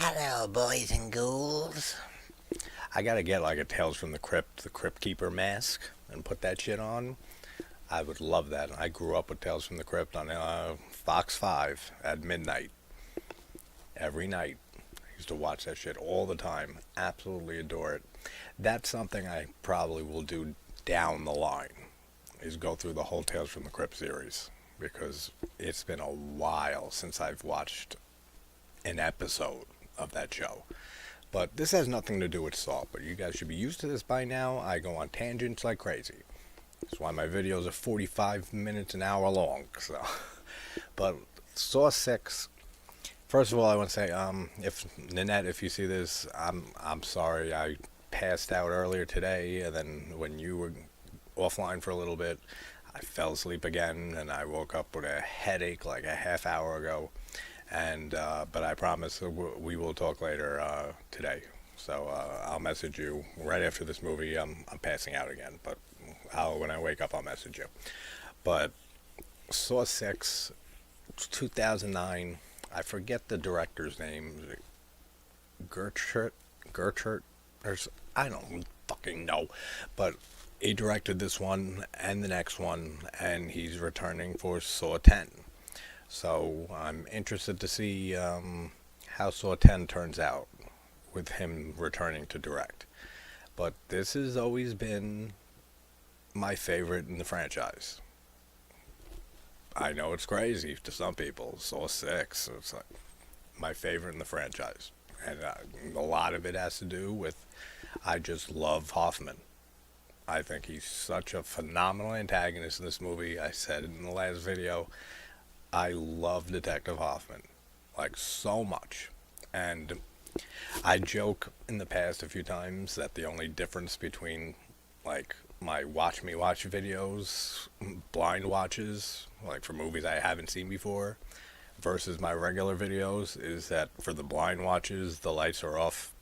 Hello, boys and ghouls. I gotta get like a Tales from the Crypt Keeper mask, and put that shit on. I would love that. I grew up with Tales from the Crypt on Fox 5 at midnight. Every night. I used to watch that shit all the time. Absolutely adore it. That's something I probably will do down the line, is go through the whole Tales from the Crypt series. Because it's been a while since I've watched an episode of that show. But this has nothing to do with Saw, but you guys should be used to this by now. I go on tangents like crazy. That's why my videos are 45 minutes, an hour long. So, but Saw 6. First of all, I want to say, if Nanette, if you see this, I'm sorry. I passed out earlier today, and then when you were offline for a little bit, I fell asleep again, and I woke up with a headache like a half hour ago. And but I promise we will talk later today. So I'll message you right after this movie. I'm passing out again, but when I wake up, I'll message you. But Saw 6, 2009. I forget the director's name. Gertrude, or I don't fucking know, but he directed this one and the next one, and he's returning for Saw 10. So I'm interested to see how Saw 10 turns out with him returning to direct. But this has always been my favorite in the franchise. I know it's crazy to some people. Saw 6, it's like my favorite in the franchise. And a lot of it has to do with I just love Hoffman. I think he's such a phenomenal antagonist in this movie. I said it in the last video. I love Detective Hoffman, like, so much. And I joke in the past a few times that the only difference between, like, my watch me watch videos, blind watches, like for movies I haven't seen before, versus my regular videos, is that for the blind watches, the lights are off.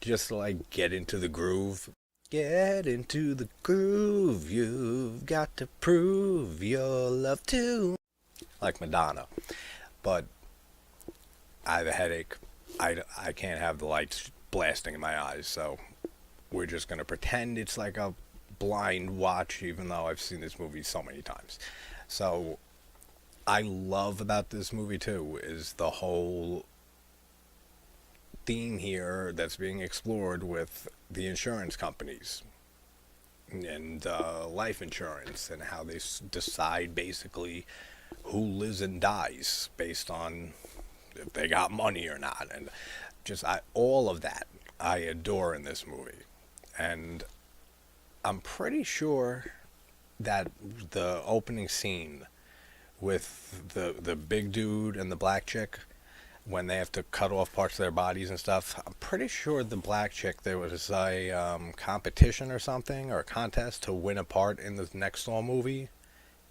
Just to, like, get into the groove. Get into the groove, you've got to prove your love to. Like Madonna. But I have a headache. I can't have the lights blasting in my eyes, so we're just going to pretend it's like a blind watch, even though I've seen this movie so many times. So, I love about this movie, too, is the whole theme here that's being explored with the insurance companies and life insurance, and how they decide basically who lives and dies based on if they got money or not, and just all of that I adore in this movie. And I'm pretty sure that the opening scene with the big dude and the black chick, when they have to cut off parts of their bodies and stuff, I'm pretty sure the black chick, there was a competition or something, or a contest to win a part in the next Saw movie,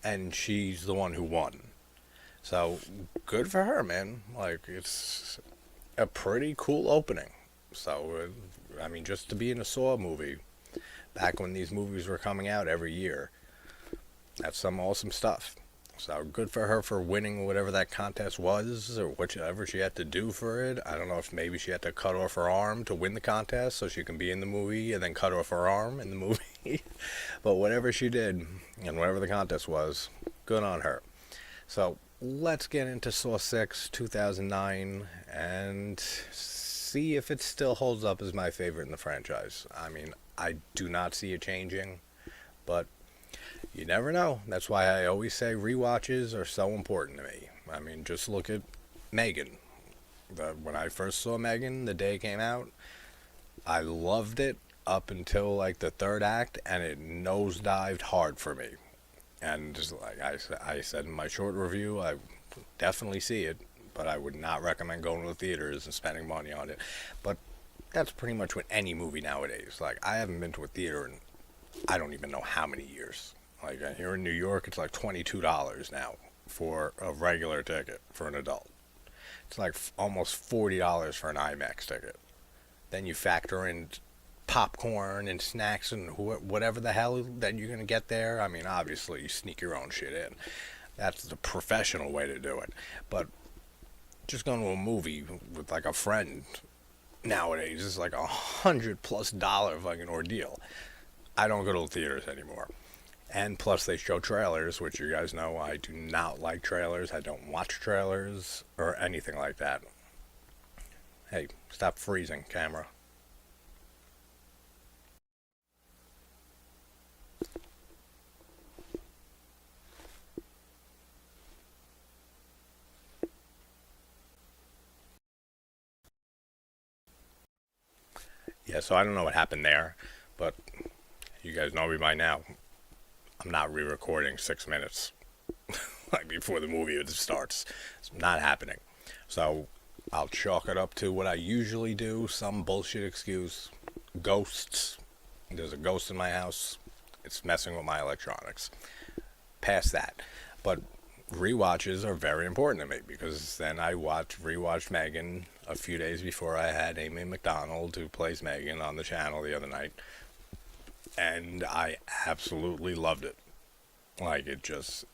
and she's the one who won. So, good for her, man. Like, it's a pretty cool opening. So, I mean, just to be in a Saw movie, back when these movies were coming out every year, that's some awesome stuff. So good for her for winning whatever that contest was, or whatever she had to do for it. I don't know if maybe she had to cut off her arm to win the contest so she can be in the movie, and then cut off her arm in the movie. But whatever she did, and whatever the contest was, good on her. So let's get into Saw 6, 2009, and see if it still holds up as my favorite in the franchise. I mean, I do not see it changing, but you never know. That's why I always say rewatches are so important to me. I mean, just look at Megan. When I first saw Megan, the day it came out, I loved it up until like the third act, and it nosedived hard for me. And just like I said in my short review, I definitely see it, but I would not recommend going to the theaters and spending money on it. But that's pretty much with any movie nowadays. Like, I haven't been to a theater in I don't even know how many years. Like, here in New York, it's like $22 now for a regular ticket for an adult. It's like almost $40 for an IMAX ticket. Then you factor in popcorn and snacks and whatever the hell that you're going to get there. I mean, obviously, you sneak your own shit in. That's the professional way to do it. But just going to a movie with like a friend nowadays is like $100+ fucking ordeal. I don't go to the theaters anymore. And plus they show trailers, which you guys know I do not like trailers. I don't watch trailers or anything like that. Hey, stop freezing, camera. Yeah, so I don't know what happened there, but you guys know me by now. I'm not re-recording 6 minutes like before the movie starts. It's not happening. So I'll chalk it up to what I usually do, some bullshit excuse. Ghosts. There's a ghost in my house. It's messing with my electronics. Past that. But rewatches are very important to me because then I rewatched Megan a few days before I had Amy McDonald, who plays Megan, on the channel the other night, and I absolutely loved it. Like, it just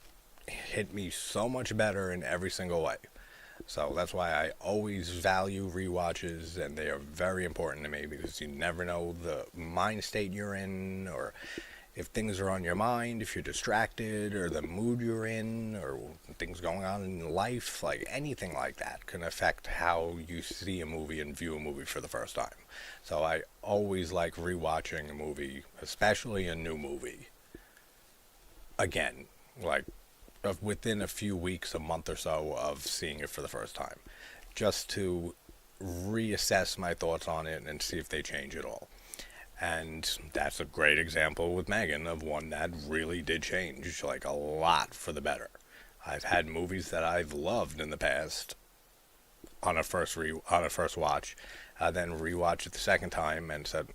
hit me so much better in every single way. So that's why I always value rewatches, and they are very important to me because you never know the mind state you're in, or if things are on your mind, if you're distracted, or the mood you're in, or things going on in life, like anything like that can affect how you see a movie and view a movie for the first time. So I always like rewatching a movie, especially a new movie, again, like within a few weeks, a month or so of seeing it for the first time, just to reassess my thoughts on it and see if they change at all. And that's a great example with Megan of one that really did change, like, a lot for the better. I've had movies that I've loved in the past on a first watch, then rewatched it the second time and said,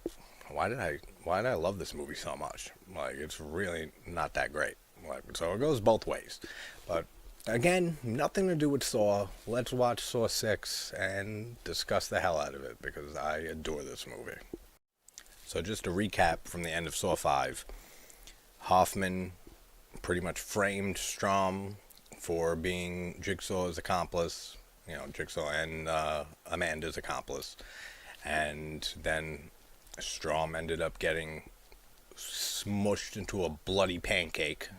why did I love this movie so much? Like, it's really not that great. Like, so it goes both ways. But again, nothing to do with Saw. Let's watch Saw 6 and discuss the hell out of it because I adore this movie. So just to recap from the end of Saw 5, Hoffman pretty much framed Strom for being Jigsaw's accomplice, Jigsaw and Amanda's accomplice. And then Strom ended up getting smushed into a bloody pancake,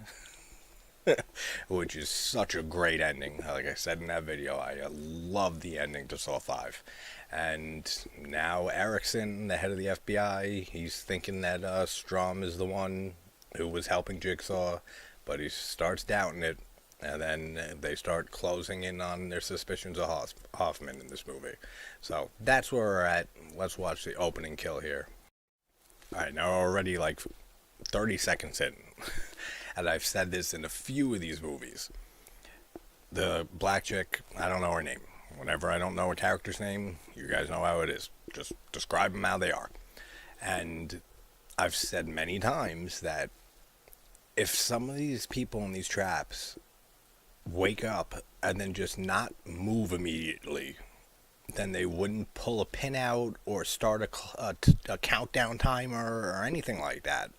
which is such a great ending. Like I said in that video, I love the ending to Saw 5. And now Erickson, the head of the FBI, he's thinking that Strom is the one who was helping Jigsaw, but he starts doubting it, and then they start closing in on their suspicions of Hoffman in this movie. So that's where we're at. Let's watch the opening kill here. Alright, now we're already like 30 seconds in, and I've said this in a few of these movies. The black chick, I don't know her name. Whenever I don't know a character's name, you guys know how it is. Just describe them how they are. And I've said many times that if some of these people in these traps wake up and then just not move immediately, then they wouldn't pull a pin out or start a countdown timer or anything like that,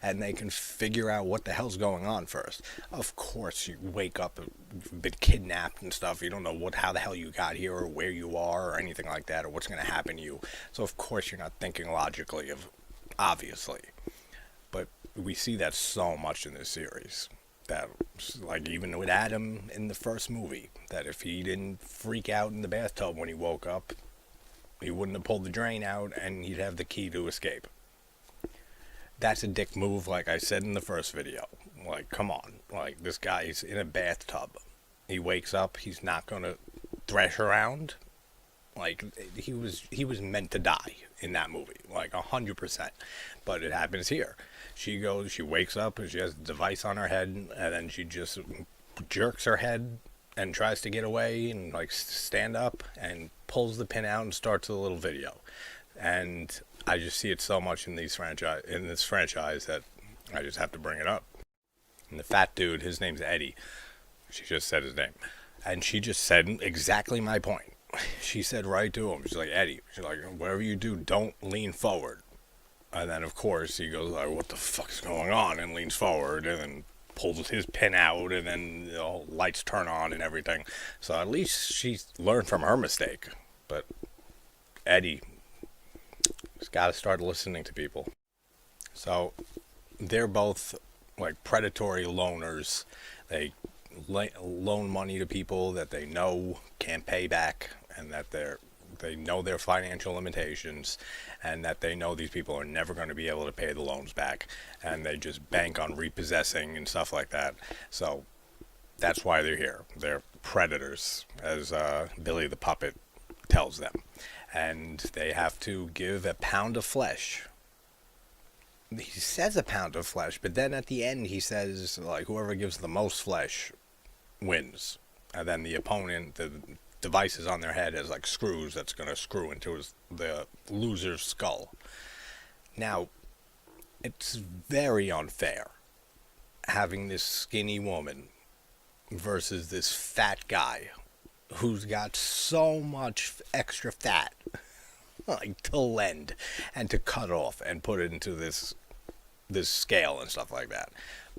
and they can figure out what the hell's going on first. Of course, you wake up, you've been kidnapped and stuff, you don't know how the hell you got here or where you are or anything like that or what's going to happen to you. So of course you're not thinking logically, obviously. But we see that so much in this series. That, like, even with Adam in the first movie, that if he didn't freak out in the bathtub when he woke up, he wouldn't have pulled the drain out and he'd have the key to escape. That's a dick move, like I said in the first video. Like, come on. Like, this guy's in a bathtub. He wakes up, he's not gonna thrash around. Like, he was meant to die in that movie, like 100%. But it happens here. She wakes up and she has a device on her head, and then she just jerks her head and tries to get away and like stand up and pulls the pin out and starts a little video. And I just see it so much in this franchise that I just have to bring it up. And the fat dude, his name's Eddie. She just said his name, and she just said exactly my point. She said right to him, she's like, Eddie, she's like, whatever you do, don't lean forward. And then, of course, he goes like, what the fuck's going on? And leans forward, and then pulls his pin out, and then lights turn on and everything. So at least she learned from her mistake. But Eddie has got to start listening to people. So they're both like predatory loners. They loan money to people that they know can't pay back, and that they know their financial limitations, and that they know these people are never going to be able to pay the loans back, and they just bank on repossessing and stuff like that. So that's why they're here. They're predators, as Billy the Puppet tells them. And they have to give a pound of flesh. He says a pound of flesh, but then at the end he says, like, whoever gives the most flesh wins. And then the opponent, the devices on their head as like screws that's going to screw into the loser's skull. Now, it's very unfair having this skinny woman versus this fat guy who's got so much extra fat like to lend and to cut off and put it into this scale and stuff like that.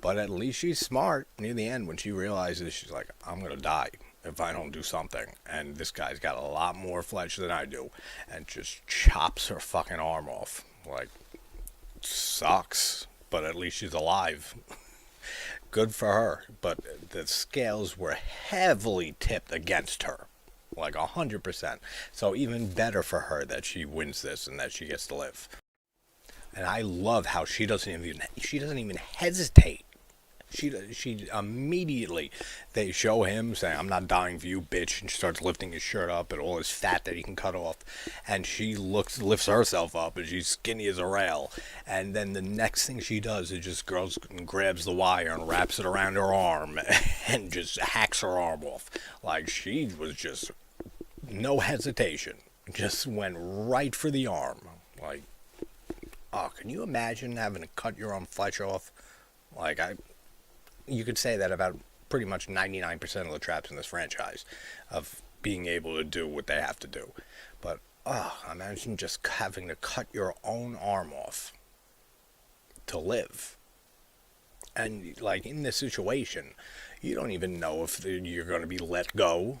But at least she's smart. Near the end, when she realizes, she's like, I'm gonna die if I don't do something, and this guy's got a lot more flesh than I do, and just chops her fucking arm off. Like, sucks, but at least she's alive. Good for her. But the scales were heavily tipped against her, like 100%. So even better for her that she wins this and that she gets to live. And I love how she doesn't even hesitate. She immediately, they show him saying, I'm not dying for you, bitch, and she starts lifting his shirt up and all his fat that he can cut off, and she lifts herself up, and she's skinny as a rail, and then the next thing she does is just goes and grabs the wire and wraps it around her arm and just hacks her arm off. Like, she was just no hesitation, just went right for the arm. Like, oh, can you imagine having to cut your own flesh off? Like, you could say that about pretty much 99% of the traps in this franchise, of being able to do what they have to do. But, imagine just having to cut your own arm off to live. And, like, in this situation, you don't even know if you're going to be let go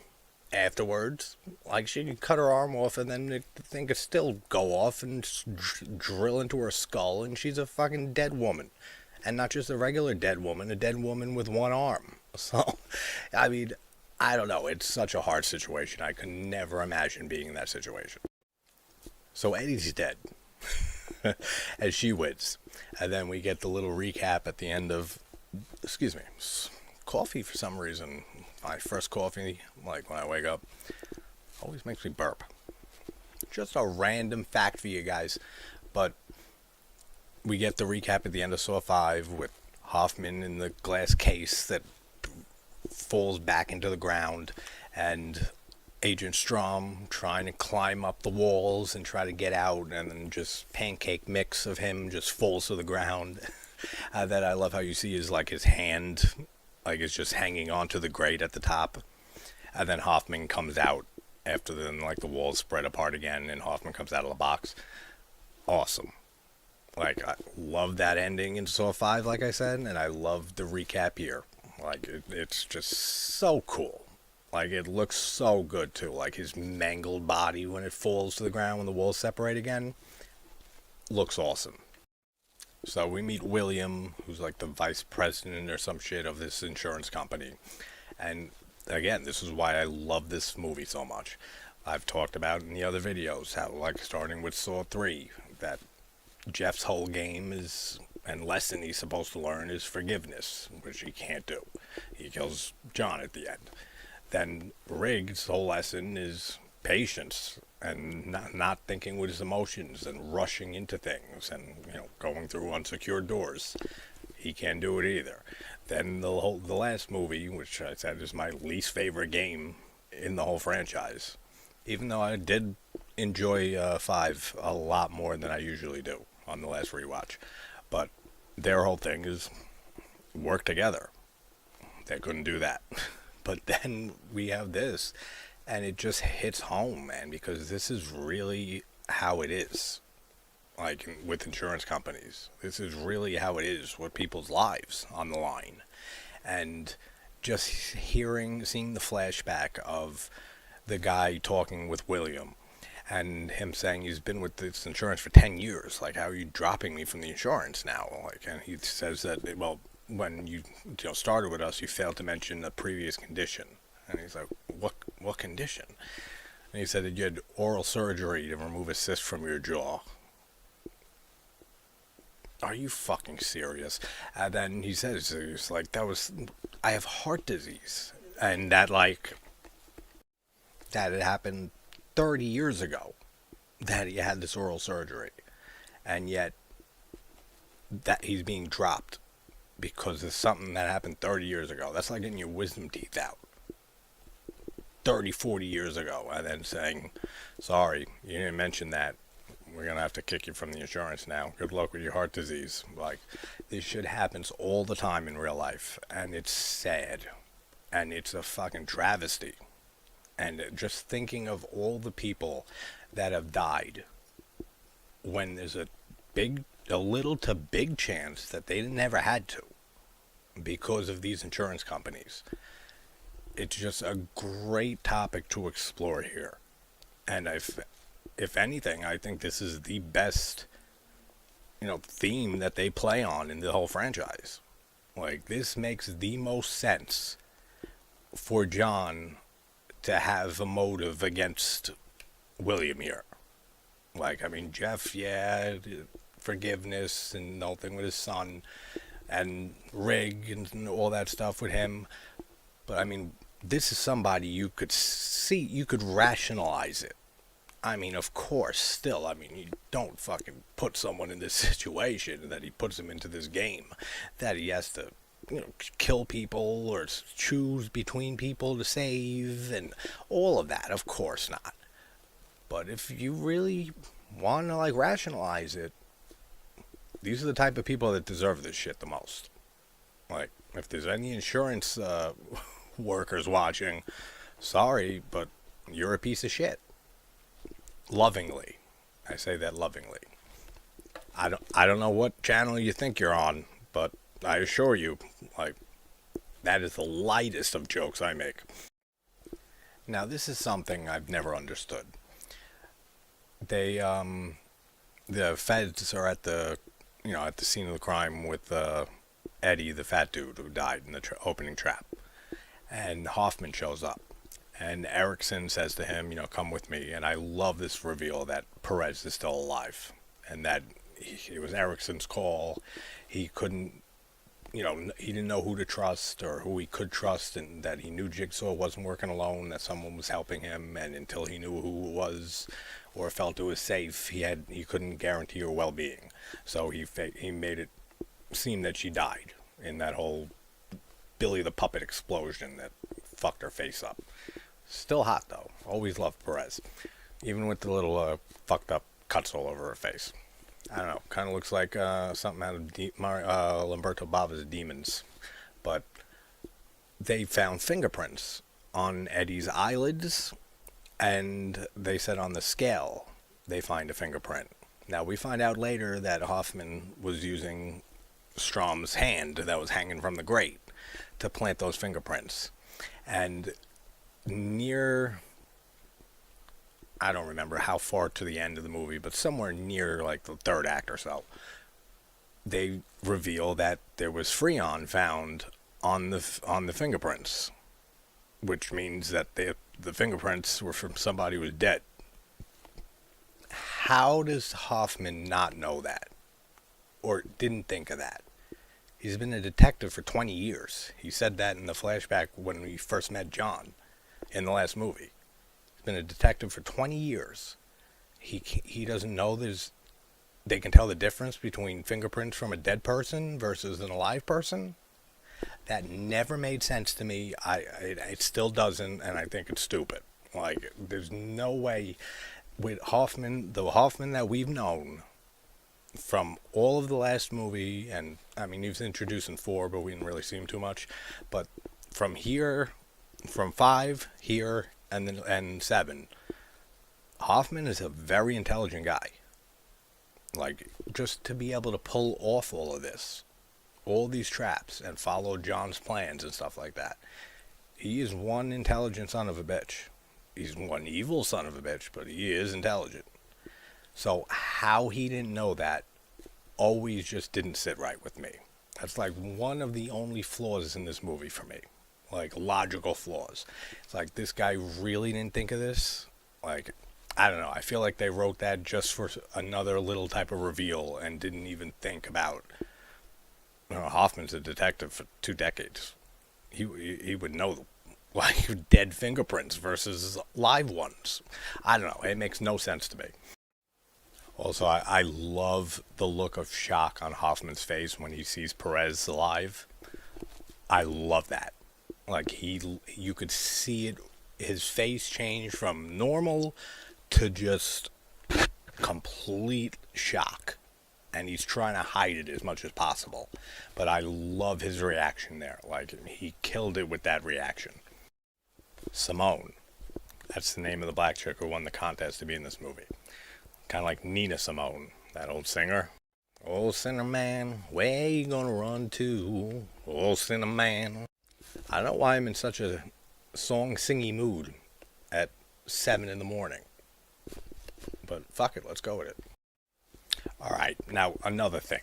afterwards. Like, she could cut her arm off, and then the thing could still go off and drill into her skull, and she's a fucking dead woman. And not just a regular dead woman, a dead woman with one arm. So, I mean, I don't know. It's such a hard situation. I could never imagine being in that situation. So Eddie's dead. As she wins. And then we get the little recap at the end of, excuse me, coffee for some reason. My first coffee, like when I wake up, always makes me burp. Just a random fact for you guys. But we get the recap at the end of Saw 5 with Hoffman in the glass case that falls back into the ground, and Agent Strom trying to climb up the walls and try to get out, and then just pancake mix of him just falls to the ground. That I love how you see is like his hand, like it's just hanging onto the grate at the top, and then Hoffman comes out after then, like the walls spread apart again, and Hoffman comes out of the box. Awesome. Like, I love that ending in Saw 5, like I said, and I love the recap here. Like, it's just so cool. Like, it looks so good, too. Like, his mangled body when it falls to the ground, when the walls separate again, looks awesome. So we meet William, who's like the vice president or some shit of this insurance company. And, again, this is why I love this movie so much. I've talked about in the other videos how, like, starting with Saw 3, that Jeff's whole game is, and lesson he's supposed to learn, is forgiveness, which he can't do. He kills John at the end. Then Riggs' whole lesson is patience, and not thinking with his emotions, and rushing into things, and, you know, going through unsecured doors. He can't do it either. Then the last movie, which I said is my least favorite game in the whole franchise, even though I did enjoy 5 a lot more than I usually do on the last rewatch. But their whole thing is work together. They couldn't do that. But then we have this, and it just hits home, man, because this is really how it is. like with insurance companies. This is really how it is with people's lives on the line. And just seeing the flashback of the guy talking with William and him saying he's been with this insurance for 10 years. Like, how are you dropping me from the insurance now? Like, and he says that, well, when you started with us, you failed to mention the previous condition. And he's like, what condition? And he said that you had oral surgery to remove a cyst from your jaw. Are you fucking serious? And then he says, it's like, I have heart disease. And that had happened 30 years ago, that he had this oral surgery. And yet, that he's being dropped because of something that happened 30 years ago. That's like getting your wisdom teeth out 30, 40 years ago, and then saying, sorry, you didn't mention that. We're going to have to kick you from the insurance now. Good luck with your heart disease. Like, this shit happens all the time in real life, and it's sad. And it's a fucking travesty. And just thinking of all the people that have died when there's a little to big chance that they never had to because of these insurance companies. It's just a great topic to explore here. And if anything, I think this is the best, theme that they play on in the whole franchise. Like, this makes the most sense for John to have a motive against William here. Like, I mean, Jeff, yeah, forgiveness and the whole thing with his son, and Rig and all that stuff with him. But, I mean, this is somebody you could see, you could rationalize it. I mean, of course, still, I mean, you don't fucking put someone in this situation that he puts him into this game, that he has to, kill people or choose between people to save and all of that. Of course not. But if you really want to, rationalize it, these are the type of people that deserve this shit the most. Like, if there's any insurance workers watching, sorry, but you're a piece of shit. Lovingly. I say that lovingly. I don't know what channel you think you're on, but I assure you, that is the lightest of jokes I make. Now, this is something I've never understood. The feds are at the scene of the crime with Eddie, the fat dude who died in the opening trap. And Hoffman shows up. And Erickson says to him, come with me. And I love this reveal that Perez is still alive. And that it was Erickson's call. He couldn't, he didn't know who to trust or who he could trust. And that he knew Jigsaw wasn't working alone, that someone was helping him. And until he knew who it was or felt it was safe, he couldn't guarantee her well-being. So he made it seem that she died in that whole Billy the Puppet explosion that fucked her face up. Still hot, though. Always loved Perez. Even with the little fucked up cuts all over her face. I don't know. Kind of looks like something out of Lamberto Bava's Demons. But they found fingerprints on Eddie's eyelids. And they said on the scale, they find a fingerprint. Now, we find out later that Hoffman was using Strom's hand that was hanging from the grate to plant those fingerprints. And near, I don't remember how far to the end of the movie, but somewhere near the third act or so, they reveal that there was Freon found on the fingerprints, which means that the fingerprints were from somebody who was dead. How does Hoffman not know that? Or didn't think of that? He's been a detective for 20 years. He said that in the flashback when we first met John in the last movie. He's been a detective for 20 years. He doesn't know they can tell the difference between fingerprints from a dead person versus an alive person. That never made sense to me. It still doesn't, and I think it's stupid. There's no way with Hoffman, the Hoffman that we've known from all of the last movie, and I mean, he was introduced in 4, but we didn't really see him too much. But from 5 here, and 7, Hoffman is a very intelligent guy. Like, just to be able to pull off all of this, all these traps, and follow John's plans and stuff like that. He is one intelligent son of a bitch. He's one evil son of a bitch, but he is intelligent. So how he didn't know that always just didn't sit right with me. That's like one of the only flaws in this movie for me. Like, logical flaws. It's like, this guy really didn't think of this. Like, I don't know. I feel like they wrote that just for another little type of reveal and didn't even think about, Hoffman's a detective for 2 decades. He would know, like, dead fingerprints versus live ones. I don't know. It makes no sense to me. Also, I love the look of shock on Hoffman's face when he sees Perez alive. I love that. Like, you could see it, his face change from normal to just complete shock. And he's trying to hide it as much as possible. But I love his reaction there. Like, he killed it with that reaction. Simone. That's the name of the black chick who won the contest to be in this movie. Kind of like Nina Simone, that old singer. Old sinner man, where you gonna run to? Old sinner man. I don't know why I'm in such a song-singy mood at 7 in the morning. But fuck it, let's go with it. Alright, now another thing.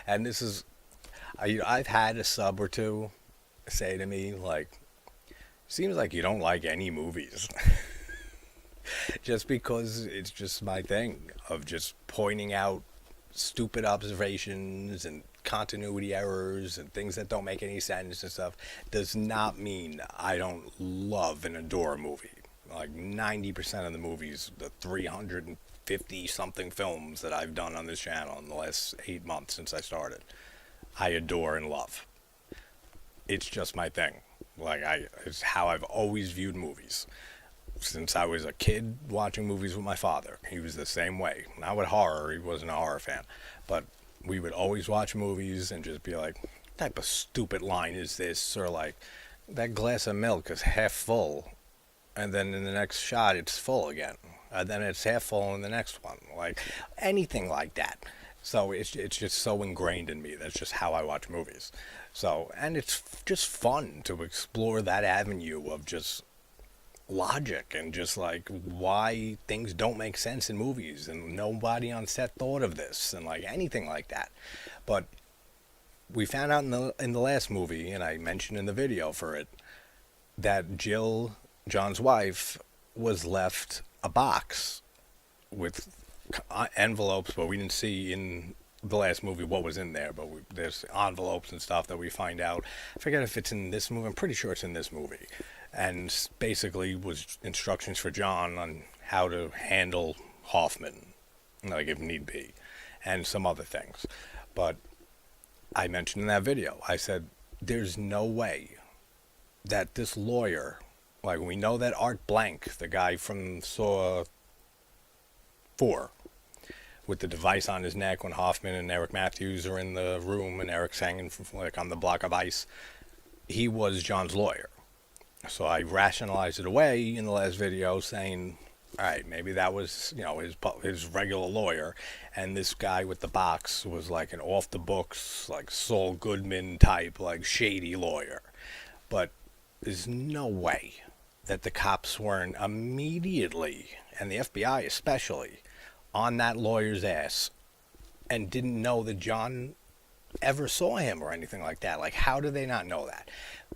And this is, I've had a sub or two say to me, like, seems like you don't like any movies. Just because it's just my thing of just pointing out stupid observations and continuity errors and things that don't make any sense and stuff does not mean I don't love and adore a movie. Like 90% of the movies, the 350 something films that I've done on this channel in the last 8 months since I started, I adore and love. It's just my thing. Like, it's how I've always viewed movies. Since I was a kid watching movies with my father. He was the same way. Not with horror, he wasn't a horror fan. But we would always watch movies and just be like, what type of stupid line is this? Or like, that glass of milk is half full. And then in the next shot, it's full again. And then it's half full in the next one. Like, anything like that. So it's just so ingrained in me. That's just how I watch movies. So, and it's just fun to explore that avenue of just logic and just like why things don't make sense in movies and nobody on set thought of this and like anything like that. But we found out in the last movie, and I mentioned in the video for it, that Jill, John's wife, was left a box with envelopes, but we didn't see in the last movie what was in there, but there's envelopes and stuff that we find out. I forget if it's in this movie. I'm pretty sure it's in this movie. And basically was instructions for John on how to handle Hoffman, like if need be, and some other things. But I mentioned in that video, I said, there's no way that this lawyer, like we know that Art Blank, the guy from Saw 4, with the device on his neck when Hoffman and Eric Matthews are in the room and Eric's hanging from, like on the block of ice, he was John's lawyer. So I rationalized it away in the last video saying, all right, maybe that was, his regular lawyer, and this guy with the box was like an off the books, like Saul Goodman type, like shady lawyer. But there's no way that the cops weren't immediately, and the FBI especially, on that lawyer's ass and didn't know that John ever saw him or anything like that. Like, how do they not know that?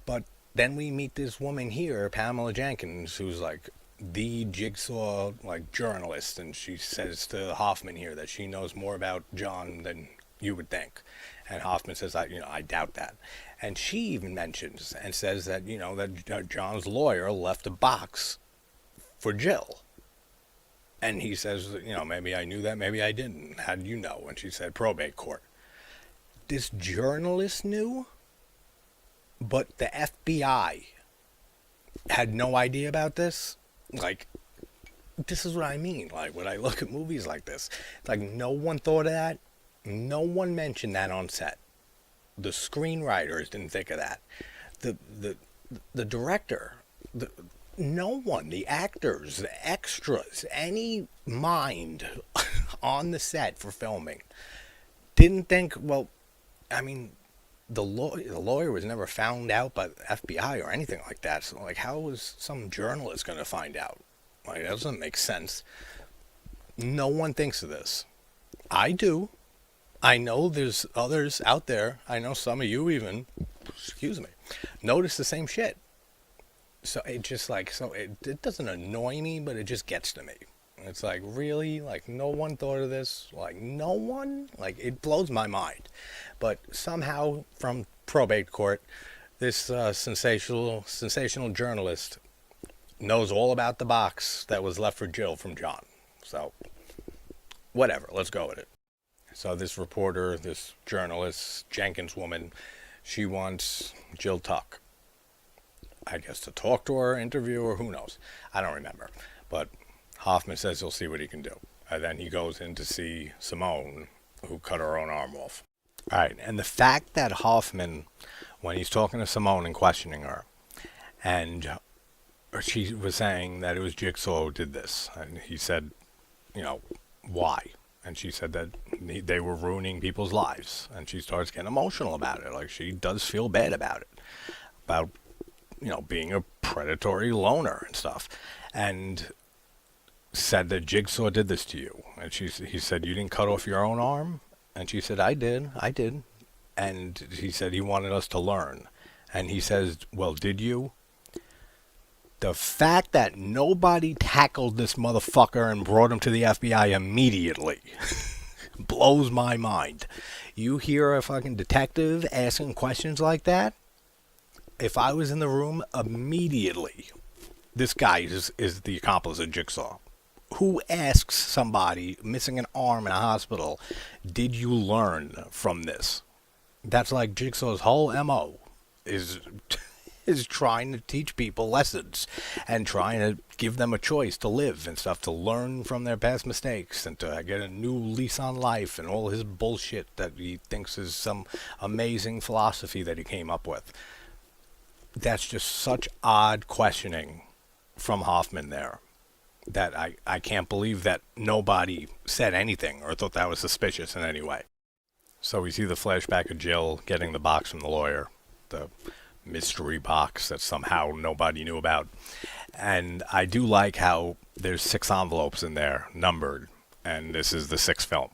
But then we meet this woman here, Pamela Jenkins, who's like the Jigsaw like journalist, and she says to Hoffman here that she knows more about John than you would think. And Hoffman says, I doubt that. And she even mentions and says that, that John's lawyer left a box for Jill. And he says, maybe I knew that, maybe I didn't. How did you know? And she said, probate court. This journalist knew, but the FBI had no idea about this. Like, this is what I mean. Like, when I look at movies like this, it's like no one thought of that. No one mentioned that on set. The screenwriters didn't think of that. The director, no one, the actors, the extras, any mind on the set for filming. Didn't think, well, I mean, the lawyer was never found out by the FBI or anything like that. So, like, how was some journalist going to find out? Like, that doesn't make sense. No one thinks of this. I do. I know there's others out there. I know some of you even, excuse me, notice the same shit. So it just like, so it doesn't annoy me, but it just gets to me. It's like, really? Like, no one thought of this? Like, no one? Like, it blows my mind. But somehow, from probate court, this sensational journalist knows all about the box that was left for Jill from John. So, whatever. Let's go with it. So this reporter, this journalist, Jenkins woman, she wants Jill Tuck, I guess, to talk to her, interview her, who knows. I don't remember. But Hoffman says he'll see what he can do. And then he goes in to see Simone, who cut her own arm off. All right, and the fact that Hoffman, when he's talking to Simone and questioning her, and she was saying that it was Jigsaw who did this, and he said, you know, why? And she said that they were ruining people's lives. And she starts getting emotional about it. Like, she does feel bad about it. About, you know, being a predatory loner and stuff. And said that Jigsaw did this to you. And he said, you didn't cut off your own arm? And she said, I did. And he said he wanted us to learn. And he says, well, did you? The fact that nobody tackled this motherfucker and brought him to the FBI immediately blows my mind. You hear a fucking detective asking questions like that? If I was in the room, immediately, this guy is the accomplice of Jigsaw. Who asks somebody missing an arm in a hospital, did you learn from this? That's like Jigsaw's whole MO is trying to teach people lessons and trying to give them a choice to live and stuff, to learn from their past mistakes and to get a new lease on life and all his bullshit that he thinks is some amazing philosophy that he came up with. That's just such odd questioning from Hoffman there that I can't believe that nobody said anything or thought that was suspicious in any way. So we see the flashback of Jill getting the box from the lawyer, the mystery box that somehow nobody knew about. And I do like how there's 6 envelopes in there, numbered, and this is the 6th film.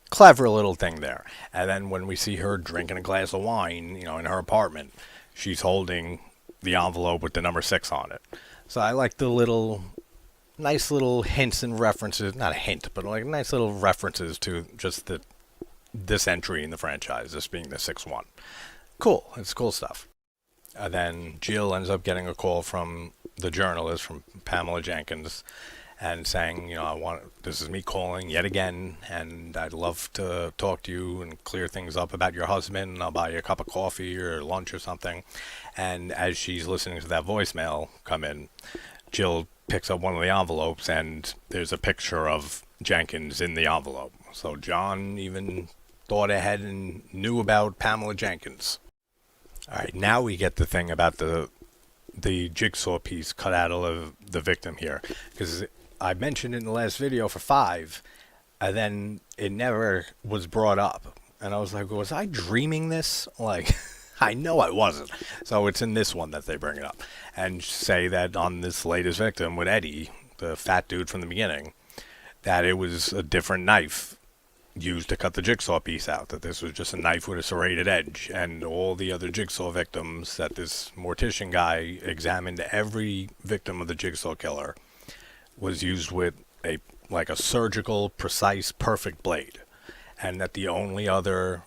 Clever little thing there. And then when we see her drinking a glass of wine, you know, in her apartment, she's holding the envelope with the number 6 on it. So I like the nice little hints and references, not a hint, but like nice little references to just this entry in the franchise, this being the 6th one. Cool. It's cool stuff. Then Jill ends up getting a call from the journalist, from Pamela Jenkins, and saying, you know, this is me calling yet again, and I'd love to talk to you and clear things up about your husband. I'll buy you a cup of coffee or lunch or something. And as she's listening to that voicemail come in, Jill picks up one of the envelopes, and there's a picture of Jenkins in the envelope. So John even thought ahead and knew about Pamela Jenkins. All right, now we get the thing about the jigsaw piece cut out of the victim here, because I mentioned in the last video for 5, and then it never was brought up, and I was like, was I dreaming this? Like, I know I wasn't. So it's in this one that they bring it up and say that on this latest victim with Eddie, the fat dude from the beginning, that it was a different knife used to cut the jigsaw piece out, that this was just a knife with a serrated edge, and all the other jigsaw victims that this mortician guy examined, every victim of the jigsaw killer was used with a surgical, precise, perfect blade, and that the only other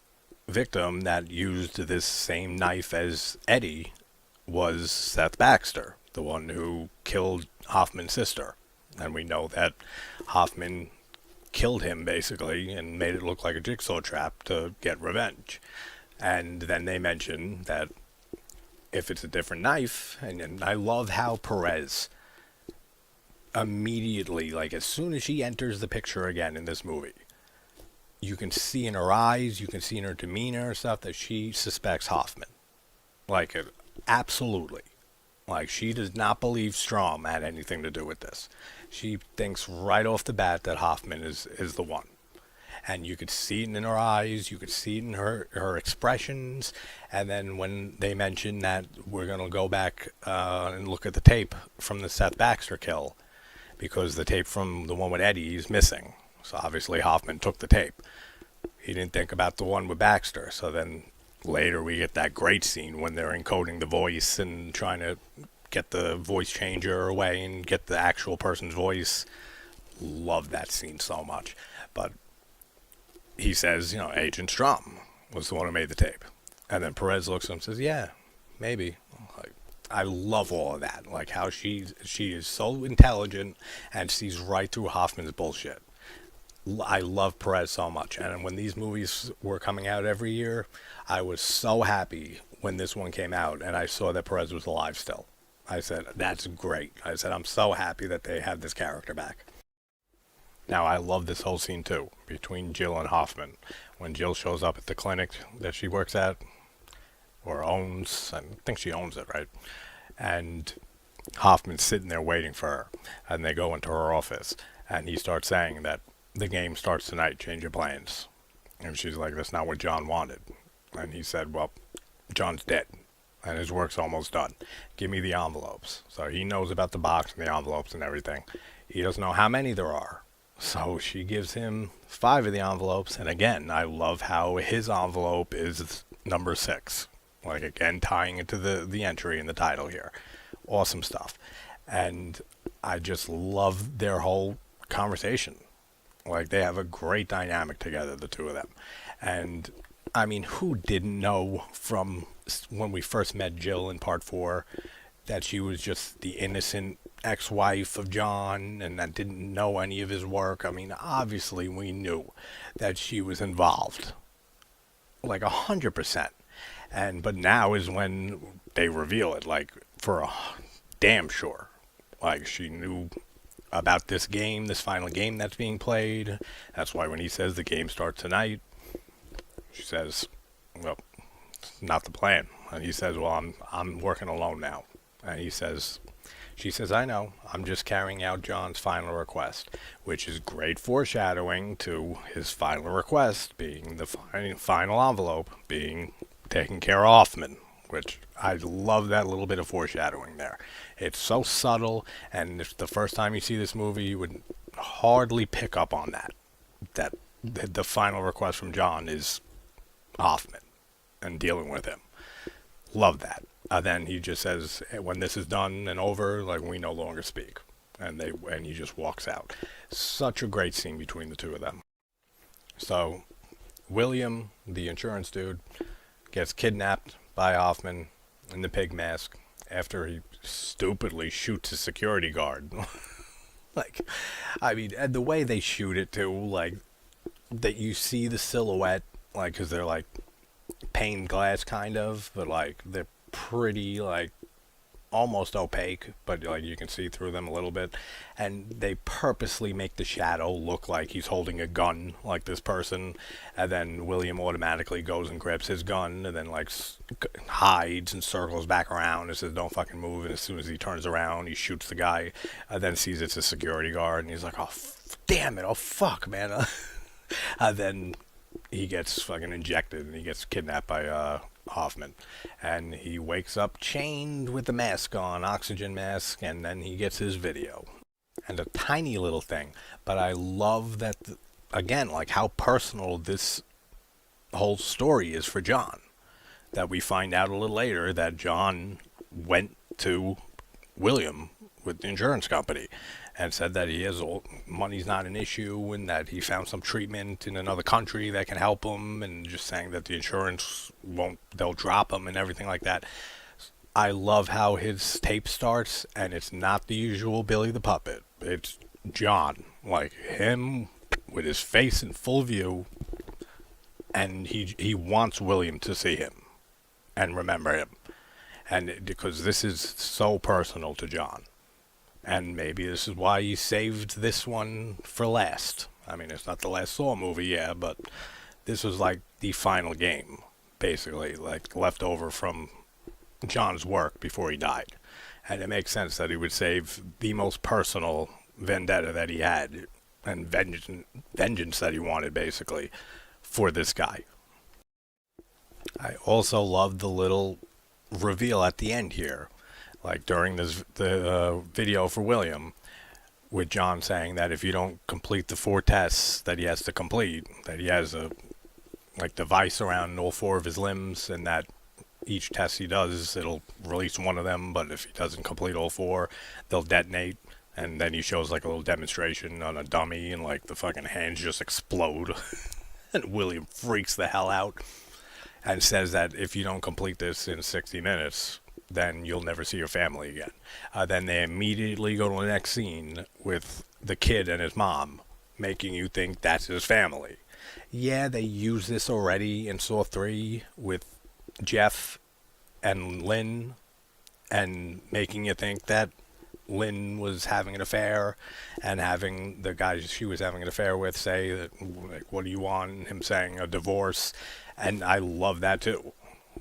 victim that used this same knife as Eddie was Seth Baxter, the one who killed Hoffman's sister. And we know that Hoffman killed him basically and made it look like a jigsaw trap to get revenge. And then they mention that if it's a different knife, and I love how Perez immediately, like as soon as she enters the picture again in this movie, you can see in her eyes, you can see in her demeanor and stuff that she suspects Hoffman. Like, absolutely. Like, she does not believe Strom had anything to do with this. She thinks right off the bat that Hoffman is the one. And you could see it in her eyes, you could see it in her expressions. And then when they mentioned that we're going to go back and look at the tape from the Seth Baxter kill, because the tape from the one with Eddie is missing. So obviously Hoffman took the tape. He didn't think about the one with Baxter. So then later we get that great scene when they're encoding the voice and trying to get the voice changer away and get the actual person's voice. Love that scene so much. But he says, Agent Strom was the one who made the tape. And then Perez looks at him and says, yeah, maybe. Like, I love all of that. Like how she is so intelligent and sees right through Hoffman's bullshit. I love Perez so much. And when these movies were coming out every year, I was so happy when this one came out and I saw that Perez was alive still. I said, that's great. I said, I'm so happy that they have this character back. Now, I love this whole scene, too, between Jill and Hoffman. When Jill shows up at the clinic that she works at, or owns, I think she owns it, right? And Hoffman's sitting there waiting for her. And they go into her office. And he starts saying that the game starts tonight, change your plans. And she's like, that's not what John wanted. And he said, well, John's dead. And his work's almost done. Give me the envelopes. So he knows about the box and the envelopes and everything. He doesn't know how many there are. So she gives him 5 of the envelopes, and again, I love how his envelope is number 6. Like, again, tying into the entry in the title here. Awesome stuff. And I just love their whole conversation. Like, they have a great dynamic together, the two of them. And, I mean, who didn't know from when we first met Jill in part 4 that she was just the innocent ex-wife of John and that didn't know any of his work? I mean, obviously we knew that she was involved, like 100%. But now is when they reveal it, like, for a damn sure. Like, she knew about this game, this final game that's being played. That's why when he says the game starts tonight, she says, well, it's not the plan. And he says, well, I'm working alone now. And she says, I know, I'm just carrying out John's final request, which is great foreshadowing to his final request being the final envelope being taking care of Hoffman, which I love that little bit of foreshadowing there. It's so subtle, and if the first time you see this movie, you would hardly pick up on that the final request from John is Hoffman and dealing with him. Love that. Then he just says, when this is done and over, like, we no longer speak. And he just walks out. Such a great scene between the two of them. So, William, the insurance dude, gets kidnapped by Hoffman in the pig mask after he stupidly shoots a security guard. Like, I mean, and the way they shoot it, too, like, that you see the silhouette, like, because they're, like, pane glass, kind of, but, like, they're pretty, like, almost opaque, but, like, you can see through them a little bit, and they purposely make the shadow look like he's holding a gun, like this person, and then William automatically goes and grabs his gun, and then, like, hides and circles back around and says, don't fucking move, and as soon as he turns around, he shoots the guy, and then sees it's a security guard, and he's like, oh, damn it, oh, fuck, man. And then he gets fucking injected, and he gets kidnapped by, Hoffman, and he wakes up chained with the mask on, oxygen mask, and then he gets his video. And a tiny little thing, but I love that, again, like how personal this whole story is for John, that we find out a little later that John went to William with the insurance company and said that he has money's not an issue, and that he found some treatment in another country that can help him, and just saying that the insurance they'll drop him and everything like that. I love how his tape starts, and it's not the usual Billy the Puppet. It's John, like him with his face in full view, and he wants William to see him and remember him, and because this is so personal to John. And maybe this is why he saved this one for last. I mean, it's not the last Saw movie, yeah, but this was like the final game, basically, like left over from John's work before he died. And it makes sense that he would save the most personal vendetta that he had and vengeance that he wanted, basically, for this guy. I also love the little reveal at the end here, like during the video for William, with John saying that if you don't complete the 4 tests that he has to complete, that he has a device around all 4 of his limbs, and that each test he does, it'll release one of them, but if he doesn't complete all 4, they'll detonate. And then he shows like a little demonstration on a dummy, and like the fucking hands just explode. And William freaks the hell out and says that if you don't complete this in 60 minutes, then you'll never see your family again. Then they immediately go to the next scene with the kid and his mom, making you think that's his family. Yeah, they used this already in Saw 3 with Jeff and Lynn, and making you think that Lynn was having an affair, and having the guy she was having an affair with say that, like, what do you want? And him saying a divorce. And I love that too.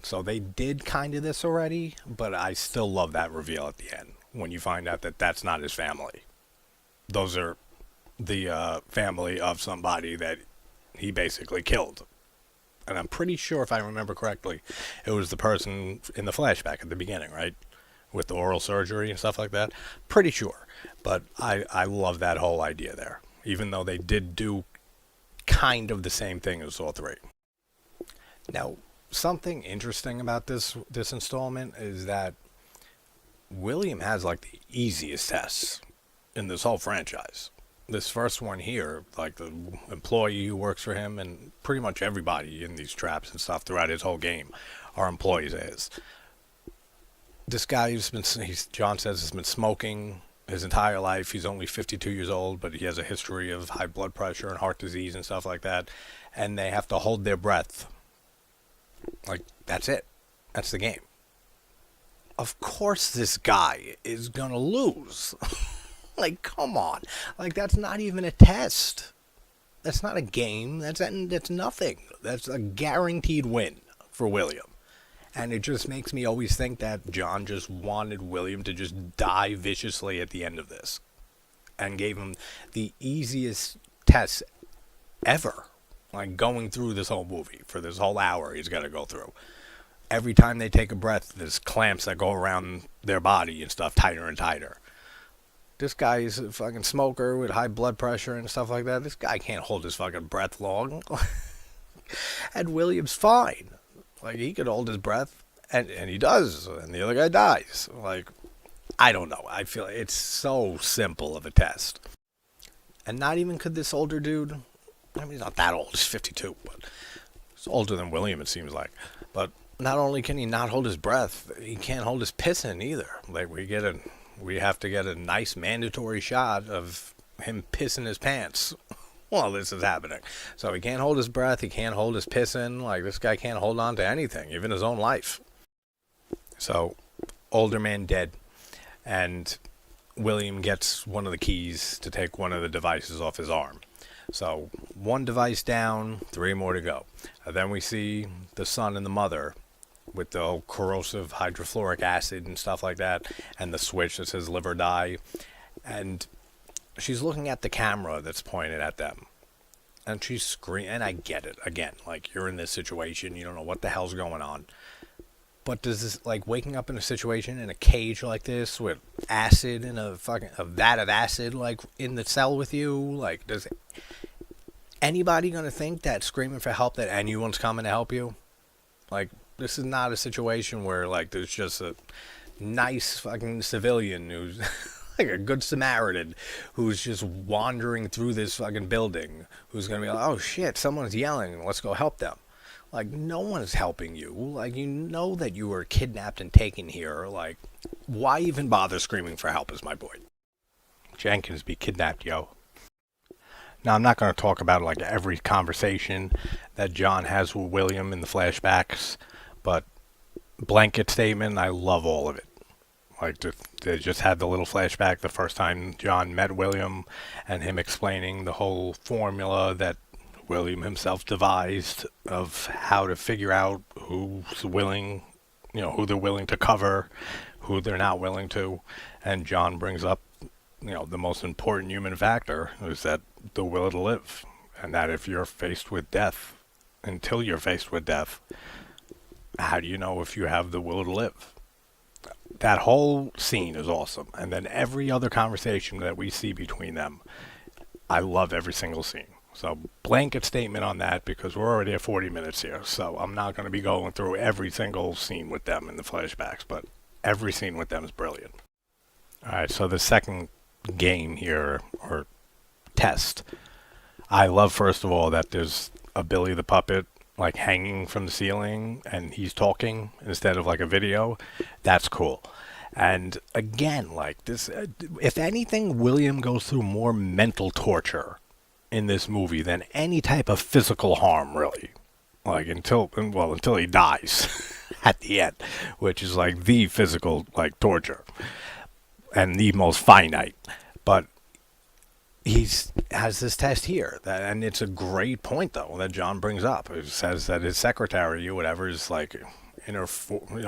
So they did kind of this already, but I still love that reveal at the end when you find out that that's not his family. Those are the family of somebody that he basically killed. And I'm pretty sure, if I remember correctly, it was the person in the flashback at the beginning, right? With the oral surgery and stuff like that. Pretty sure. But I love that whole idea there. Even though they did do kind of the same thing as Saw 3. Now, something interesting about this installment is that William has like the easiest tests in this whole franchise. This first one here, like the employee who works for him, and pretty much everybody in these traps and stuff throughout his whole game are employees of his. This guy John says has been smoking his entire life. He's only 52 years old, but he has a history of high blood pressure and heart disease and stuff like that. And they have to hold their breath. Like, that's it. That's the game. Of course this guy is gonna lose. Like, come on. Like, that's not even a test. That's not a game. That's nothing. That's a guaranteed win for William. And it just makes me always think that John just wanted William to just die viciously at the end of this. And gave him the easiest test ever. Like, going through this whole movie. For this whole hour he's got to go through. Every time they take a breath, there's clamps that go around their body and stuff, tighter and tighter. This guy is a fucking smoker with high blood pressure and stuff like that. This guy can't hold his fucking breath long. And William's fine. Like, he could hold his breath, and he does, and the other guy dies. Like, I don't know. I feel it's so simple of a test. And not even could this older dude, I mean, he's not that old, he's 52, but he's older than William, it seems like. But not only can he not hold his breath, he can't hold his piss in either. Like, we have to get a nice mandatory shot of him pissing his pants while this is happening. So he can't hold his breath, he can't hold his piss in. Like, this guy can't hold on to anything, even his own life. So, older man dead, and William gets one of the keys to take one of the devices off his arm. So, 1 device down, 3 more to go. And then we see the son and the mother with the whole corrosive hydrofluoric acid and stuff like that, and the switch that says live or die. And she's looking at the camera that's pointed at them. And she's screaming, and I get it. Again, like, you're in this situation, you don't know what the hell's going on. But does this, like, waking up in a situation in a cage like this with acid and a vat of acid, like, in the cell with you, like, does anybody gonna think that screaming for help, that anyone's coming to help you? Like, this is not a situation where, like, there's just a nice fucking civilian who's like a good Samaritan who's just wandering through this fucking building, who's gonna be like, oh shit, someone's yelling, let's go help them. Like, no one's helping you. Like, you know that you were kidnapped and taken here. Like, why even bother screaming for help is my point. Jenkins be kidnapped, yo. Now, I'm not going to talk about, like, every conversation that John has with William in the flashbacks, but blanket statement, I love all of it. Like, they just had the little flashback the first time John met William, and him explaining the whole formula that William himself devised of how to figure out who's willing, who they're willing to cover, who they're not willing to. And John brings up, the most important human factor is that the will to live. And that if you're faced with death, until you're faced with death, how do you know if you have the will to live? That whole scene is awesome. And then every other conversation that we see between them, I love every single scene. So blanket statement on that, because we're already at 40 minutes here. So I'm not going to be going through every single scene with them in the flashbacks, but every scene with them is brilliant. All right, so the second game here, or test, I love, first of all, that there's a Billy the Puppet like hanging from the ceiling and he's talking instead of like a video. That's cool. And again, like this, if anything, William goes through more mental torture in this movie than any type of physical harm, really. Like until he dies at the end, which is like the physical like torture and the most finite. But has this test here, and it's a great point though that John brings up. It says that his secretary or whatever is like in her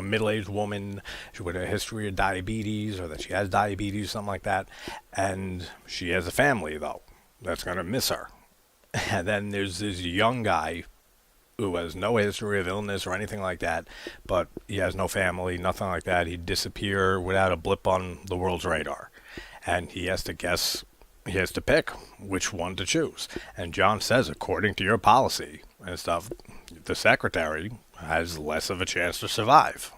middle-aged woman with a history of diabetes, or that she has diabetes, something like that, and she has a family though that's gonna miss her. And then there's this young guy who has no history of illness or anything like that, but he has no family, nothing like that. He'd disappear without a blip on the world's radar, and he has to guess. He has to pick which one to choose. And John says, according to your policy and stuff, the secretary has less of a chance to survive.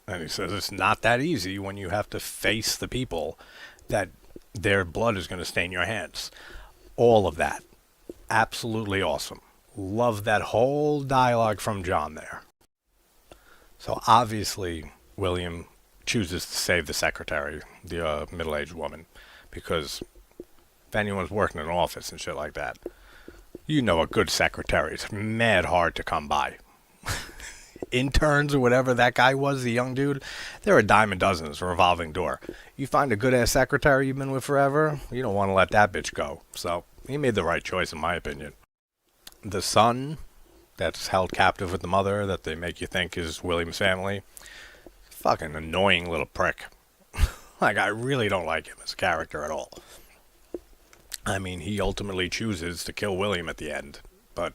And he says it's not that easy when you have to face the people that their blood is going to stain your hands. All of that. Absolutely awesome. Love that whole dialogue from John there. So obviously, William chooses to save the secretary, the middle-aged woman, because if anyone's working in an office and shit like that, a good secretary is mad hard to come by. Interns or whatever that guy was, the young dude, they're a dime a dozen. It's a revolving door. You find a good-ass secretary you've been with forever, you don't want to let that bitch go. So he made the right choice, in my opinion. The son that's held captive with the mother that they make you think is William's family, fucking annoying little prick. Like, I really don't like him as a character at all. I mean, he ultimately chooses to kill William at the end, but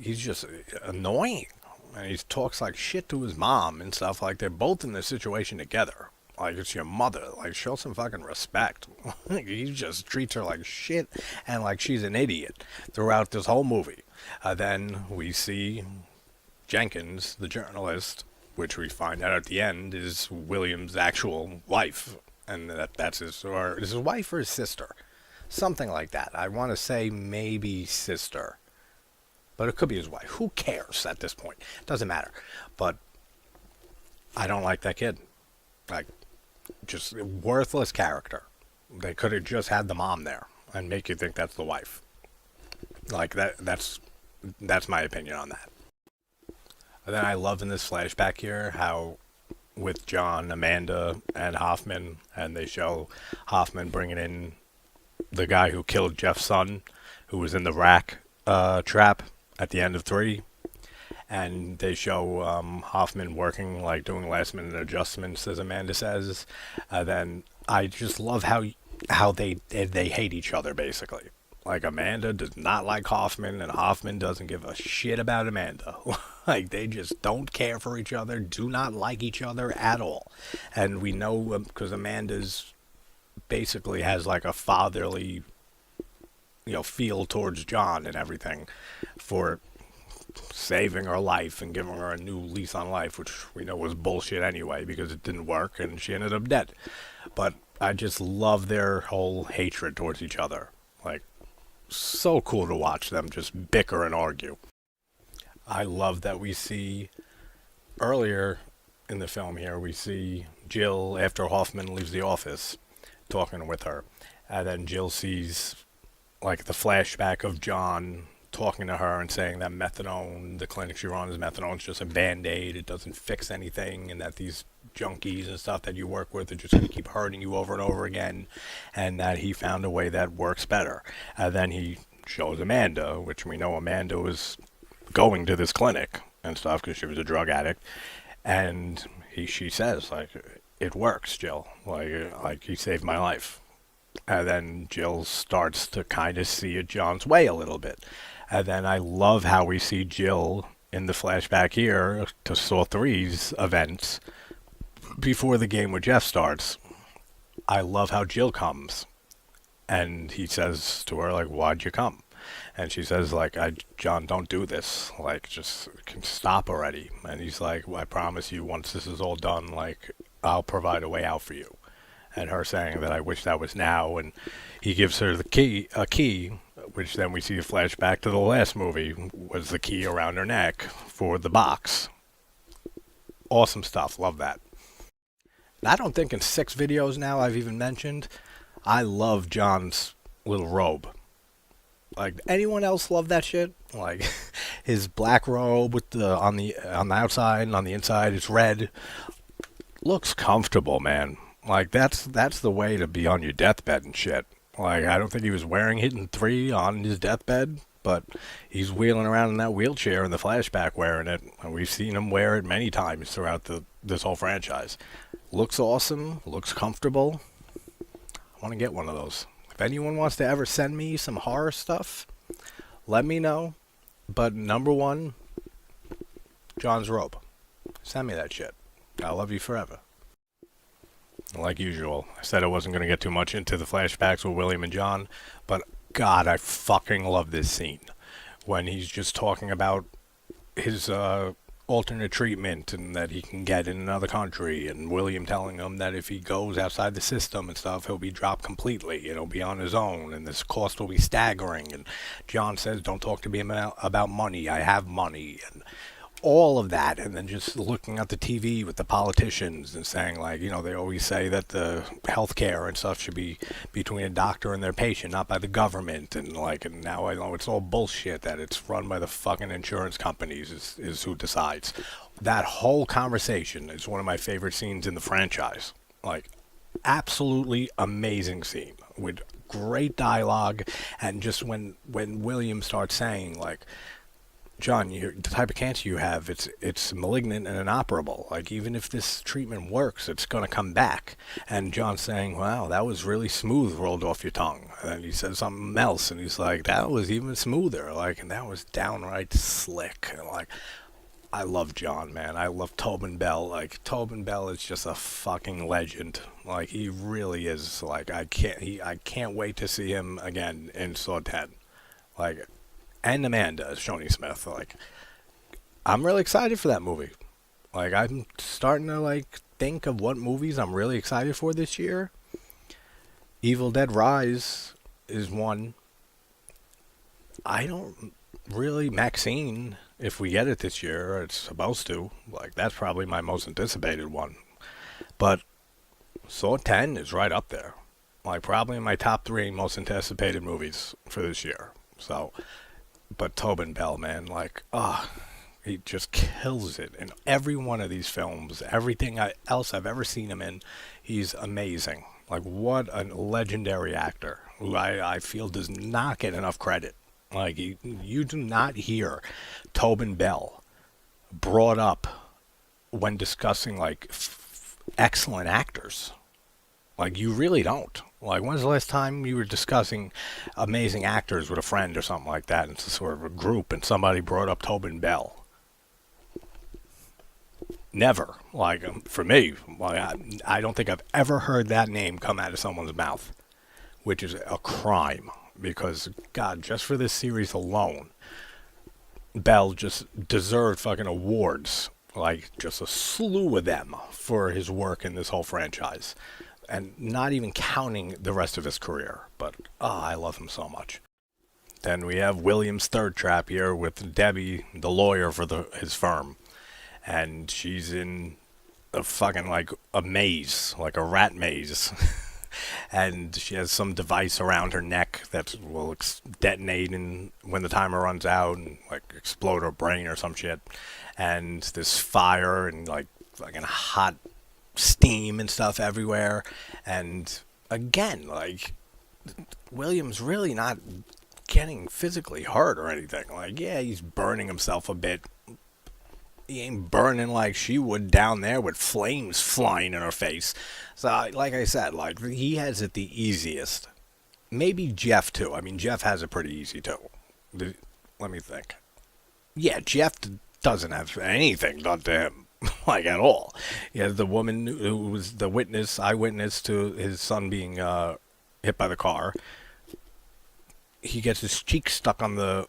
he's just annoying. And he talks like shit to his mom and stuff. Like, they're both in this situation together. Like, it's your mother. Like, show some fucking respect. He just treats her like shit and like she's an idiot throughout this whole movie. Then we see Jenkins, the journalist, which we find out at the end is William's actual wife. And that's his wife or his sister. Something like that. I want to say maybe sister. But it could be his wife. Who cares at this point? Doesn't matter. But I don't like that kid. Like, just a worthless character. They could have just had the mom there and make you think that's the wife. Like, that's my opinion on that. And then I love in this flashback here how with John, Amanda, and Hoffman, and they show Hoffman bringing in the guy who killed Jeff's son, who was in the rack trap at the end of 3. And they show Hoffman working, like doing last minute adjustments, as Amanda says. Then I just love how they hate each other, basically. Like, Amanda does not like Hoffman, and Hoffman doesn't give a shit about Amanda. Like, they just don't care for each other, do not like each other at all. And we know because Amanda's basically has like a fatherly, feel towards John and everything for saving her life and giving her a new lease on life, which we know was bullshit anyway because it didn't work and she ended up dead. But I just love their whole hatred towards each other. Like, so cool to watch them just bicker and argue. I love that we see earlier in the film here, we see Jill, after Hoffman leaves the office, talking with her. And then Jill sees like the flashback of John talking to her and saying that methadone, the clinic she runs, methadone is just a band-aid, it doesn't fix anything, and that these junkies and stuff that you work with are just going to keep hurting you over and over again, and that he found a way that works better. And then he shows Amanda, which we know Amanda was going to this clinic and stuff because she was a drug addict, and she says, like, it works, Jill. Like you saved my life. And then Jill starts to kind of see it John's way a little bit. And then I love how we see Jill in the flashback here to Saw 3's events before the game with Jeff starts. I love how Jill comes. And he says to her, like, why'd you come? And she says, like, John, don't do this. Like, just stop already. And he's like, well, I promise you, once this is all done, like, I'll provide a way out for you. And her saying that I wish that was now. And he gives her a key, which then we see a flashback to the last movie, was the key around her neck for the box. Awesome stuff. Love that. And I don't think in 6 videos now I've even mentioned, I love John's little robe. Like, anyone else love that shit? Like, his black robe with the on the outside and on the inside it's red. Looks comfortable, man. Like, that's the way to be on your deathbed and shit. Like, I don't think he was wearing it in 3 on his deathbed, but he's wheeling around in that wheelchair in the flashback wearing it, and we've seen him wear it many times throughout this whole franchise. Looks awesome. Looks comfortable. I want to get one of those. If anyone wants to ever send me some horror stuff, let me know. But number 1, John's robe. Send me that shit. I love you forever. Like usual, I said I wasn't going to get too much into the flashbacks with William and John, but God, I fucking love this scene. When he's just talking about his alternate treatment and that he can get in another country, and William telling him that if he goes outside the system and stuff, he'll be dropped completely, he'll be on his own, and this cost will be staggering, and John says, don't talk to me about money, I have money, and all of that, and then just looking at the TV with the politicians and saying, like, they always say that the healthcare and stuff should be between a doctor and their patient, not by the government, and now I know it's all bullshit that it's run by the fucking insurance companies is who decides. That whole conversation is one of my favorite scenes in the franchise. Like, absolutely amazing scene with great dialogue, and just when William starts saying, like, John, the type of cancer you have, it's malignant and inoperable. Like, even if this treatment works, it's going to come back. And John's saying, wow, that was really smooth rolled off your tongue. And then he says something else, and he's like, that was even smoother. Like, and that was downright slick. And, like, I love John, man. I love Tobin Bell. Like, Tobin Bell is just a fucking legend. Like, he really is. Like, I can't wait to see him again in Saw 10. Like, and Amanda as Shoni Smith. Like, I'm really excited for that movie. Like, I'm starting to, like, think of what movies I'm really excited for this year. Evil Dead Rise is one. I don't really... Maxine, if we get it this year, it's supposed to. Like, that's probably my most anticipated one. But Saw 10 is right up there. Like, probably in my top 3 most anticipated movies for this year. So... But Tobin Bell, man, like, he just kills it in every one of these films. Everything else I've ever seen him in, he's amazing. Like, what a legendary actor who I feel does not get enough credit. Like, you do not hear Tobin Bell brought up when discussing, like, excellent actors. Like, you really don't. Like, when's the last time you were discussing amazing actors with a friend or something like that? It's sort of a group, and somebody brought up Tobin Bell. Never. Like, for me, like, I don't think I've ever heard that name come out of someone's mouth, which is a crime. Because, God, just for this series alone, Bell just deserved fucking awards. Like, just a slew of them for his work in this whole franchise. And not even counting the rest of his career. But, I love him so much. Then we have William's third trap here with Debbie, the lawyer for his firm. And she's in a fucking, like, a maze. Like a rat maze. And she has some device around her neck that will detonate when the timer runs out and, like, explode her brain or some shit. And this fire and, like, fucking hot steam and stuff everywhere. And again, like, William's really not getting physically hurt or anything. Like, yeah, he's burning himself a bit, He ain't burning like she would down there with flames flying in her face. So, like I said, like he has it the easiest. Maybe Jeff too. I mean, Jeff has it pretty easy too. Let me think. Yeah, Jeff doesn't have anything done to him, like at all. Yeah, the woman who was the eyewitness to his son being hit by the car. He gets his cheek stuck on the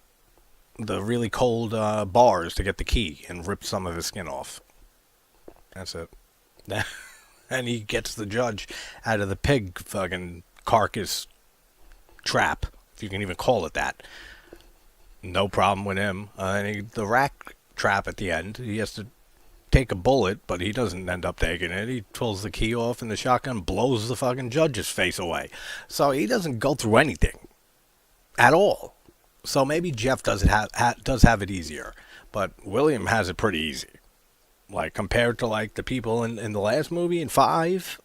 really cold bars to get the key and rip some of his skin off. That's it. And he gets the judge out of the pig fucking carcass trap, if you can even call it that. No problem with him. And the rat trap at the end, he has to take a bullet, but he doesn't end up taking it. He pulls the key off and the shotgun blows the fucking judge's face away. So he doesn't go through anything at all. So maybe Jeff does have it easier, but William has it pretty easy. Like compared to like the people in the last movie in 5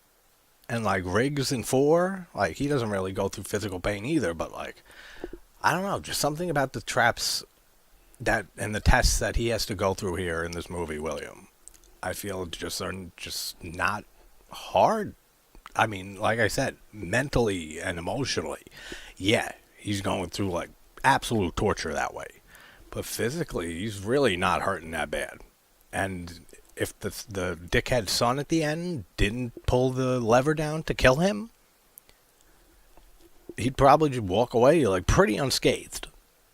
and like Riggs in 4, like he doesn't really go through physical pain either, but like I don't know, just something about the traps that and the tests that he has to go through here in this movie, William, I feel just are just not hard. I mean, like I said, mentally and emotionally, yeah, he's going through like absolute torture that way. But physically, he's really not hurting that bad. And if the dickhead son at the end didn't pull the lever down to kill him, he'd probably just walk away like pretty unscathed,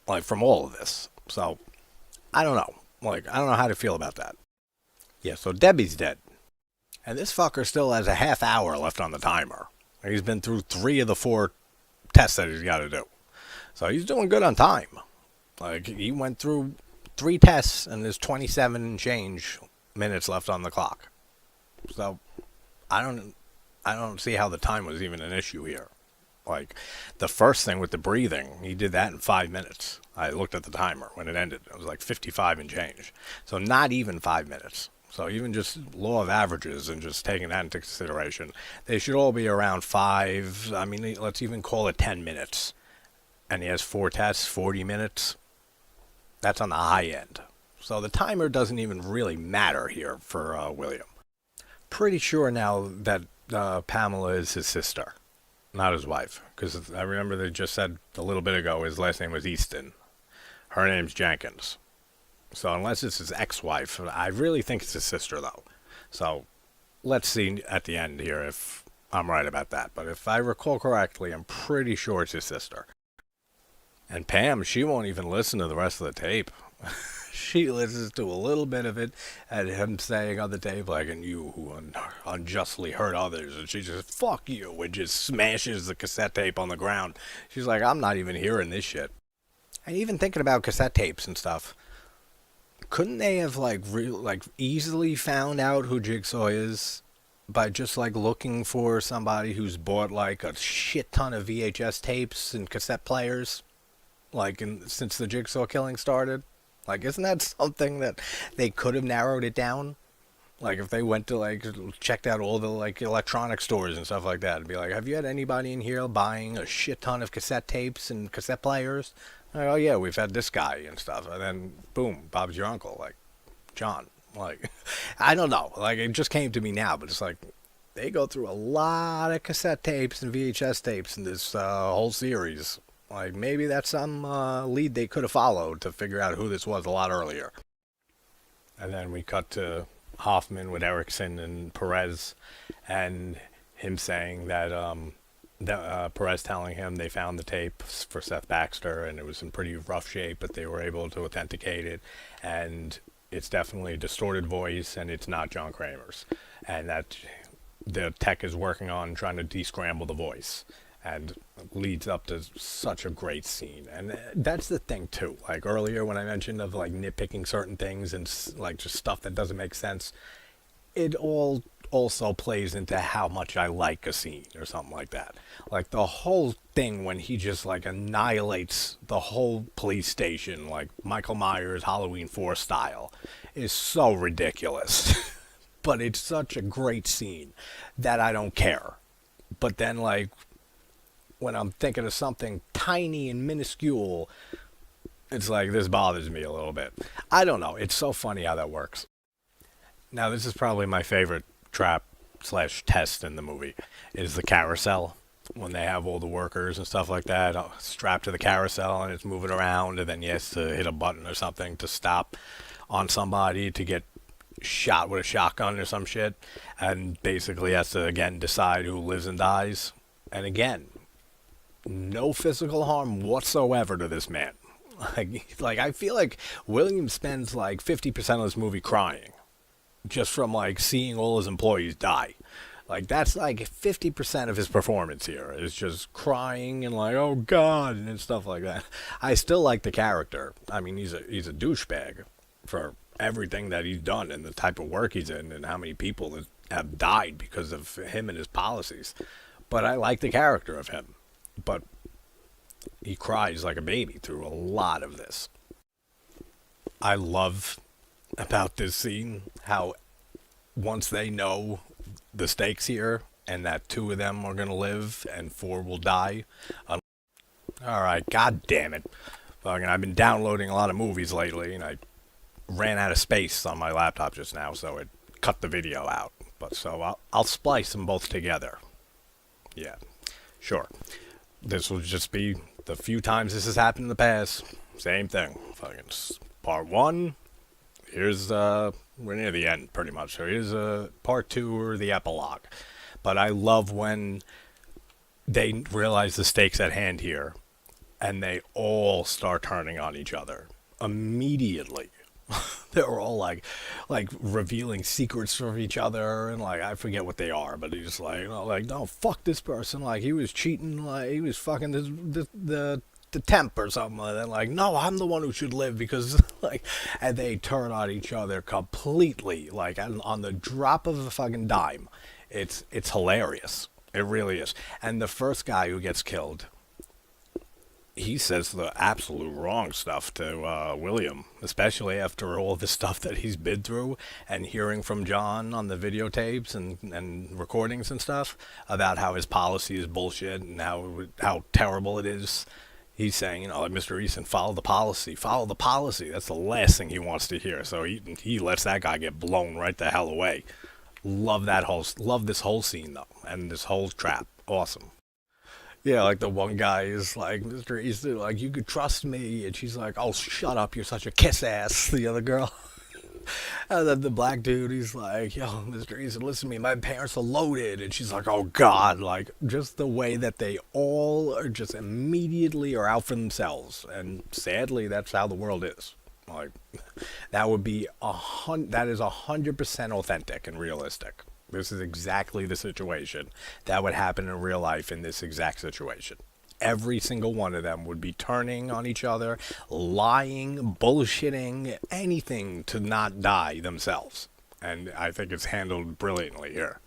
like from all of this. So I don't know. Like I don't know how to feel about that. Yeah, so Debbie's dead. And this fucker still has a half hour left on the timer. He's been through 3 of the 4 tests that he's got to do. So he's doing good on time. Like, he went through 3 tests, and there's 27 and change minutes left on the clock. So, I don't see how the time was even an issue here. Like, the first thing with the breathing, he did that in 5 minutes. I looked at the timer when it ended. It was like 55 and change. So not even 5 minutes. So even just law of averages and just taking that into consideration, they should all be around 5, I mean, let's even call it 10 minutes. And he has 4 tests, 40 minutes. That's on the high end. So the timer doesn't even really matter here for William. Pretty sure now that Pamela is his sister, not his wife. Because I remember they just said a little bit ago his last name was Easton. Her name's Jenkins. So unless it's his ex-wife, I really think it's his sister, though. So let's see at the end here if I'm right about that. But if I recall correctly, I'm pretty sure it's his sister. And Pam, she won't even listen to the rest of the tape. She listens to a little bit of it and him saying on the tape, like, and you who unjustly hurt others. And she just, fuck you, and just smashes the cassette tape on the ground. She's like, I'm not even hearing this shit. And even thinking about cassette tapes and stuff, couldn't they have, like, easily found out who Jigsaw is by just, like, looking for somebody who's bought, like, a shit ton of VHS tapes and cassette players? Like, since the Jigsaw killing started? Like, isn't that something that they could have narrowed it down? Like, if they went to, like, checked out all the, like, electronic stores and stuff like that, and be like, have you had anybody in here buying a shit ton of cassette tapes and cassette players? Like, oh, yeah, we've had this guy and stuff. And then, boom, Bob's your uncle, like, John. Like, I don't know. Like, it just came to me now, but it's like, they go through a lot of cassette tapes and VHS tapes in this whole series. Like, maybe that's some lead they could have followed to figure out who this was a lot earlier. And then we cut to Hoffman with Erickson and Perez, and him saying that, Perez telling him they found the tape for Seth Baxter, and it was in pretty rough shape, but they were able to authenticate it, and it's definitely a distorted voice, and it's not John Kramer's. And that the tech is working on trying to descramble the voice. And leads up to such a great scene. And that's the thing, too. Like, earlier when I mentioned of, like, nitpicking certain things and, like, just stuff that doesn't make sense, it all also plays into how much I like a scene or something like that. Like, the whole thing when he just, like, annihilates the whole police station, like Michael Myers Halloween 4 style, is so ridiculous. But it's such a great scene that I don't care. But then, like, when I'm thinking of something tiny and minuscule, It's like, this bothers me a little bit. I don't know. It's so funny how that works. Now, this is probably my favorite trap slash test in the movie, is the carousel. When they have all the workers and stuff like that strapped to the carousel and it's moving around, and then he has to hit a button or something to stop on somebody to get shot with a shotgun or some shit, and basically has to again decide who lives and dies. And again, no physical harm whatsoever to this man. Like I feel like William spends like 50% of this movie crying just from like seeing all his employees die. Like that's like 50% of his performance here is just crying and like, oh God, and stuff like that. I still like the character. I mean, he's a douchebag for everything that he's done and the type of work he's in and how many people that have died because of him and his policies. But I like the character of him. But he cries like a baby through a lot of this. I love about this scene how once they know the stakes here and that 2 of them are going to live and 4 will die. Alright, god damn it. Fucking, I've been downloading a lot of movies lately and I ran out of space on my laptop just now, so it cut the video out. But so I'll splice them both together. Yeah, sure. This will just be the few times this has happened in the past. Same thing. Fucking part 1. Here's we're near the end pretty much. So here's part 2 or the epilogue. But I love when they realize the stakes at hand here, and they all start turning on each other immediately. They're all like revealing secrets from each other, and like I forget what they are, but he's like, you know, like, no, fuck this person, like he was cheating, like he was fucking the temp or something like that. Like, no, I'm the one who should live because like, and they turn on each other completely, like on the drop of a fucking dime. It's hilarious. It really is. And the first guy who gets killed, he says the absolute wrong stuff to William, especially after all the stuff that he's been through and hearing from John on the videotapes and recordings and stuff about how his policy is bullshit and how terrible it is. He's saying, you know, like, Mr. Easton, follow the policy. Follow the policy. That's the last thing he wants to hear. So he lets that guy get blown right the hell away. Love this whole scene, though, and this whole trap. Awesome. Yeah, like the one guy is like, Mr. Easton, like, you could trust me. And she's like, oh, shut up. You're such a kiss ass. The other girl. And then the black dude, he's like, yo, Mr. Easton, listen to me. My parents are loaded. And she's like, oh, God. Like, just the way that they all are just immediately are out for themselves. And sadly, that's how the world is. Like, that would be that is 100% authentic and realistic. This is exactly the situation that would happen in real life in this exact situation. Every single one of them would be turning on each other, lying, bullshitting, anything to not die themselves. And I think it's handled brilliantly here.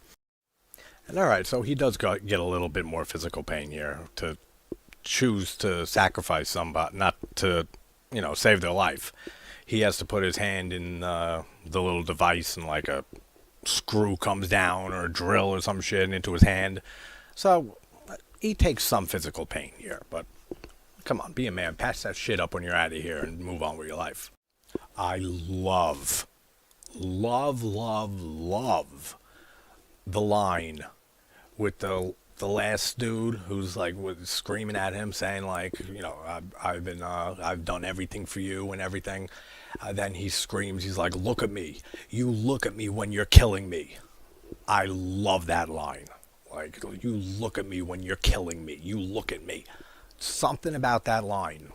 And alright, so he does get a little bit more physical pain here to choose to sacrifice somebody, not to, you know, save their life. He has to put his hand in the little device and like a screw comes down or a drill or some shit into his hand. So he takes some physical pain here, but come on, be a man. Patch that shit up when you're out of here and move on with your life. I love the line with the last dude who's like screaming at him, saying like, you know, I've done everything for you and everything. Then he screams, he's like, look at me. You look at me when you're killing me. I love that line. Like, you look at me when you're killing me. You look at me. Something about that line.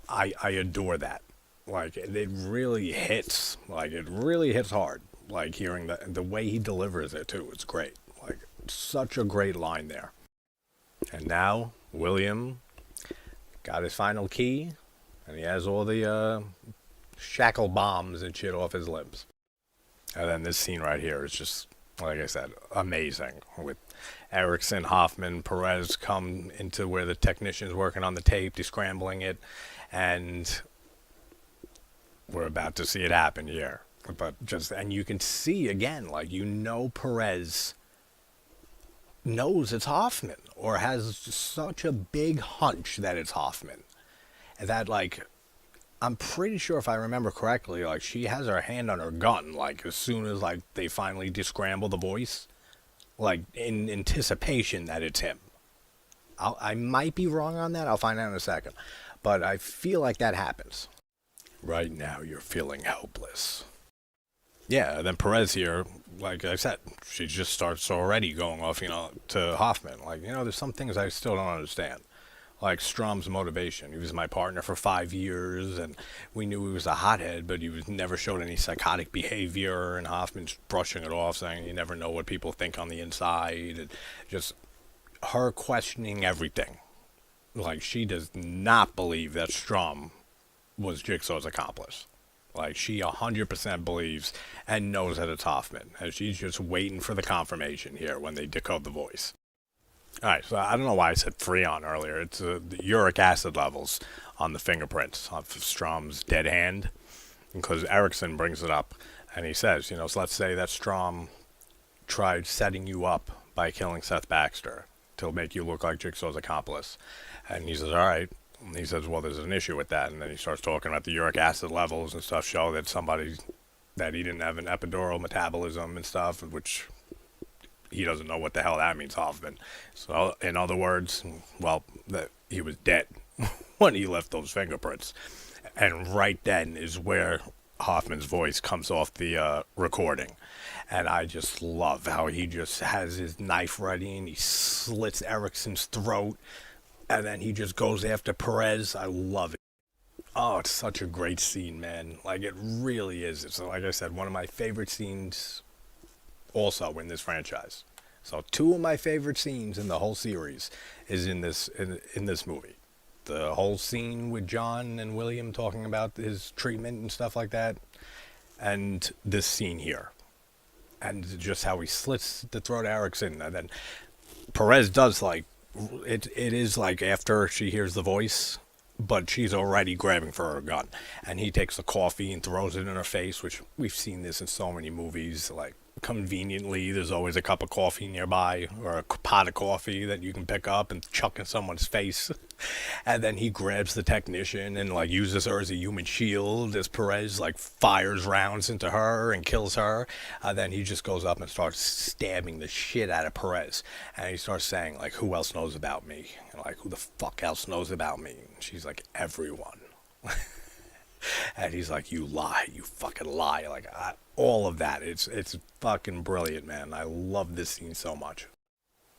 I adore that. Like, it really hits. Like, it really hits hard. Like, hearing the way he delivers it, too. It's great. Like, such a great line there. And now, William got his final key, and he has all the shackle bombs and shit off his limbs. And then this scene right here is just, like I said, amazing. With Erickson, Hoffman, Perez come into where the technician's working on the tape, descrambling it, and we're about to see it happen here. But just, and you can see again, like, you know, Perez knows it's Hoffman, or has such a big hunch that it's Hoffman. And that, like, I'm pretty sure if I remember correctly, like she has her hand on her gun, like as soon as like they finally descramble the voice, like in anticipation that it's him. I might be wrong on that. I'll find out in a second, but I feel like that happens. Right now, you're feeling helpless. Yeah, and then Perez here, like I said, she just starts already going off, to Hoffman. Like, there's some things I still don't understand. Like Strom's motivation. He was my partner for 5 years, and we knew he was a hothead, but he was never showed any psychotic behavior. And Hoffman's brushing it off, saying you never know what people think on the inside, and just her questioning everything. Like she does not believe that Strom was Jigsaw's accomplice. Like she 100% believes and knows that it's Hoffman, and she's just waiting for the confirmation here when they decode the voice. All right, so I don't know why I said Freon earlier. It's the uric acid levels on the fingerprints of Strom's dead hand, because Erickson brings it up, and he says, so let's say that Strom tried setting you up by killing Seth Baxter to make you look like Jigsaw's accomplice, and he says, all right. And he says, well, there's an issue with that, and then he starts talking about the uric acid levels and stuff show that that he didn't have an epidural metabolism and stuff, which he doesn't know what the hell that means, Hoffman. So, in other words, well, he was dead when he left those fingerprints. And right then is where Hoffman's voice comes off the recording. And I just love how he just has his knife ready and he slits Erickson's throat. And then he just goes after Perez. I love it. Oh, it's such a great scene, man. Like, it really is. It's, like I said, one of my favorite scenes also in this franchise. So two of my favorite scenes in the whole series is in this movie. The whole scene with John and William talking about his treatment and stuff like that, and this scene here, and just how he slits the throat of Erickson, and then Perez does like it. It is like after she hears the voice, but she's already grabbing for her gun, and he takes the coffee and throws it in her face, which we've seen this in so many movies. Like, conveniently, there's always a cup of coffee nearby or a pot of coffee that you can pick up and chuck in someone's face. And then he grabs the technician and like uses her as a human shield as Perez like fires rounds into her and kills her. Then he just goes up and starts stabbing the shit out of Perez, and he starts saying like, who else knows about me? And, like, who the fuck else knows about me? And she's like, everyone. And he's like, you lie, you fucking lie. Like, all of that. It's fucking brilliant, man. I love this scene so much.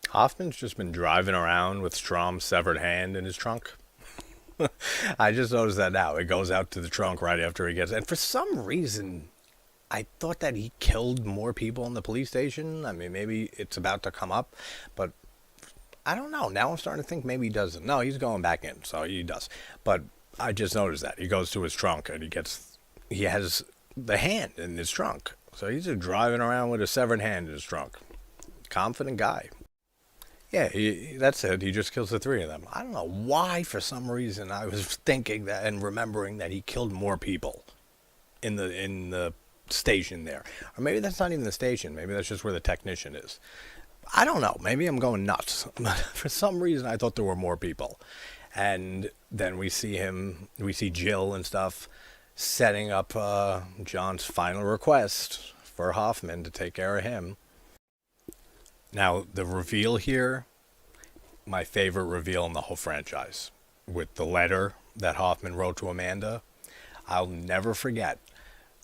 Hoffman's just been driving around with Strom's severed hand in his trunk. I just noticed that now. It goes out to the trunk right after he gets... And for some reason, I thought that he killed more people in the police station. I mean, maybe it's about to come up, but I don't know. Now I'm starting to think maybe he doesn't. No, he's going back in, so he does. But I just noticed that. He goes to his trunk, and he has the hand in his trunk. So he's just driving around with a severed hand in his trunk. Confident guy. Yeah, that's it. He just kills the three of them. I don't know why, for some reason, I was thinking that and remembering that he killed more people in the station there. Or maybe that's not even the station. Maybe that's just where the technician is. I don't know. Maybe I'm going nuts. For some reason, I thought there were more people. And then we see Jill and stuff setting up John's final request for Hoffman to take care of him. Now, the reveal here, my favorite reveal in the whole franchise, with the letter that Hoffman wrote to Amanda. I'll never forget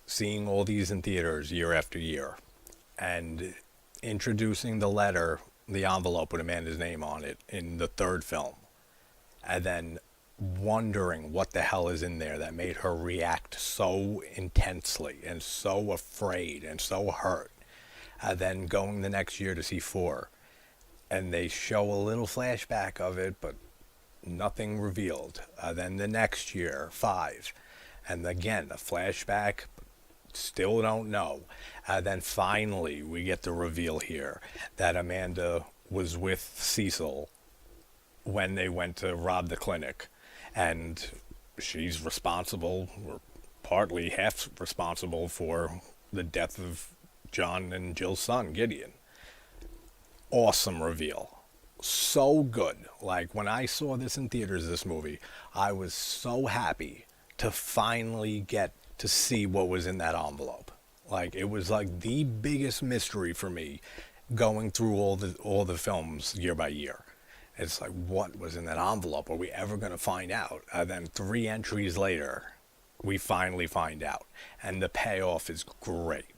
seeing all these in theaters year after year and introducing the letter, the envelope with Amanda's name on it in the third film, and then wondering what the hell is in there that made her react so intensely and so afraid and so hurt. Then going the next year to see 4, and they show a little flashback of it, but nothing revealed. Then the next year, 5, and again a flashback, still don't know. Then finally we get the reveal here that Amanda was with Cecil when they went to rob the clinic, and she's responsible, or partly half responsible, for the death of John and Jill's son, Gideon. Awesome reveal. So good. Like, when I saw this in theaters, this movie, I was so happy to finally get to see what was in that envelope. Like, it was like the biggest mystery for me going through all the films year by year. It's like, what was in that envelope? Are we ever going to find out? And then 3 entries later, we finally find out. And the payoff is great.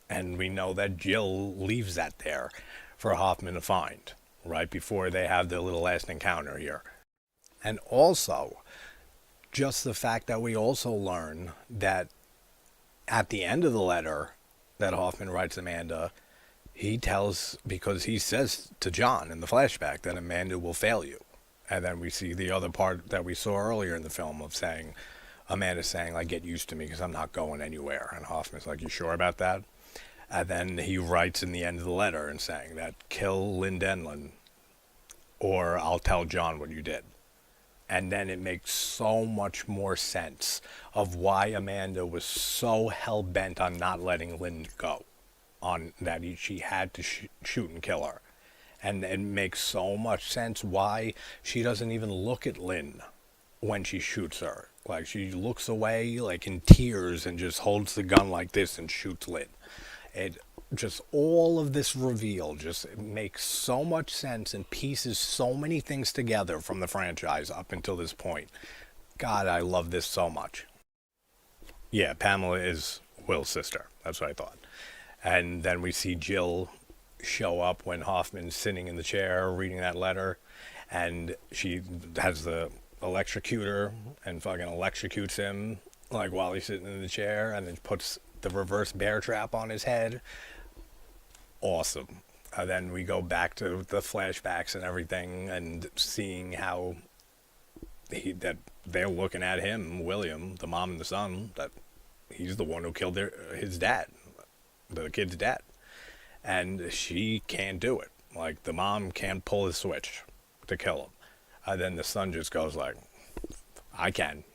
And we know that Jill leaves that there for Hoffman to find, right before they have their little last encounter here. And also, just the fact that we also learn that at the end of the letter that Hoffman writes Amanda, he tells, because he says to John in the flashback that Amanda will fail you. And then we see the other part that we saw earlier in the film of saying, Amanda saying, like, get used to me because I'm not going anywhere. And Hoffman's like, you sure about that? And then he writes in the end of the letter and saying that kill Lynn Denlin or I'll tell John what you did. And then it makes so much more sense of why Amanda was so hell-bent on not letting Lynn go. On that she had to shoot and kill her. And it makes so much sense why she doesn't even look at Lynn when she shoots her. Like, she looks away, like, in tears and just holds the gun like this and shoots Lynn. It just, all of this reveal just makes so much sense and pieces so many things together from the franchise up until this point. God, I love this so much. Yeah, Pamela is Will's sister. That's what I thought. And then we see Jill show up when Hoffman's sitting in the chair reading that letter. And she has the electrocutor and fucking electrocutes him, like, while he's sitting in the chair, and then puts the reverse bear trap on his head. Awesome. And then we go back to the flashbacks and everything and seeing how that they're looking at him, William, the mom and the son, that he's the one who killed his dad. The kid's dad. And she can't do it. Like, the mom can't pull the switch to kill him. And then the son just goes like, I can.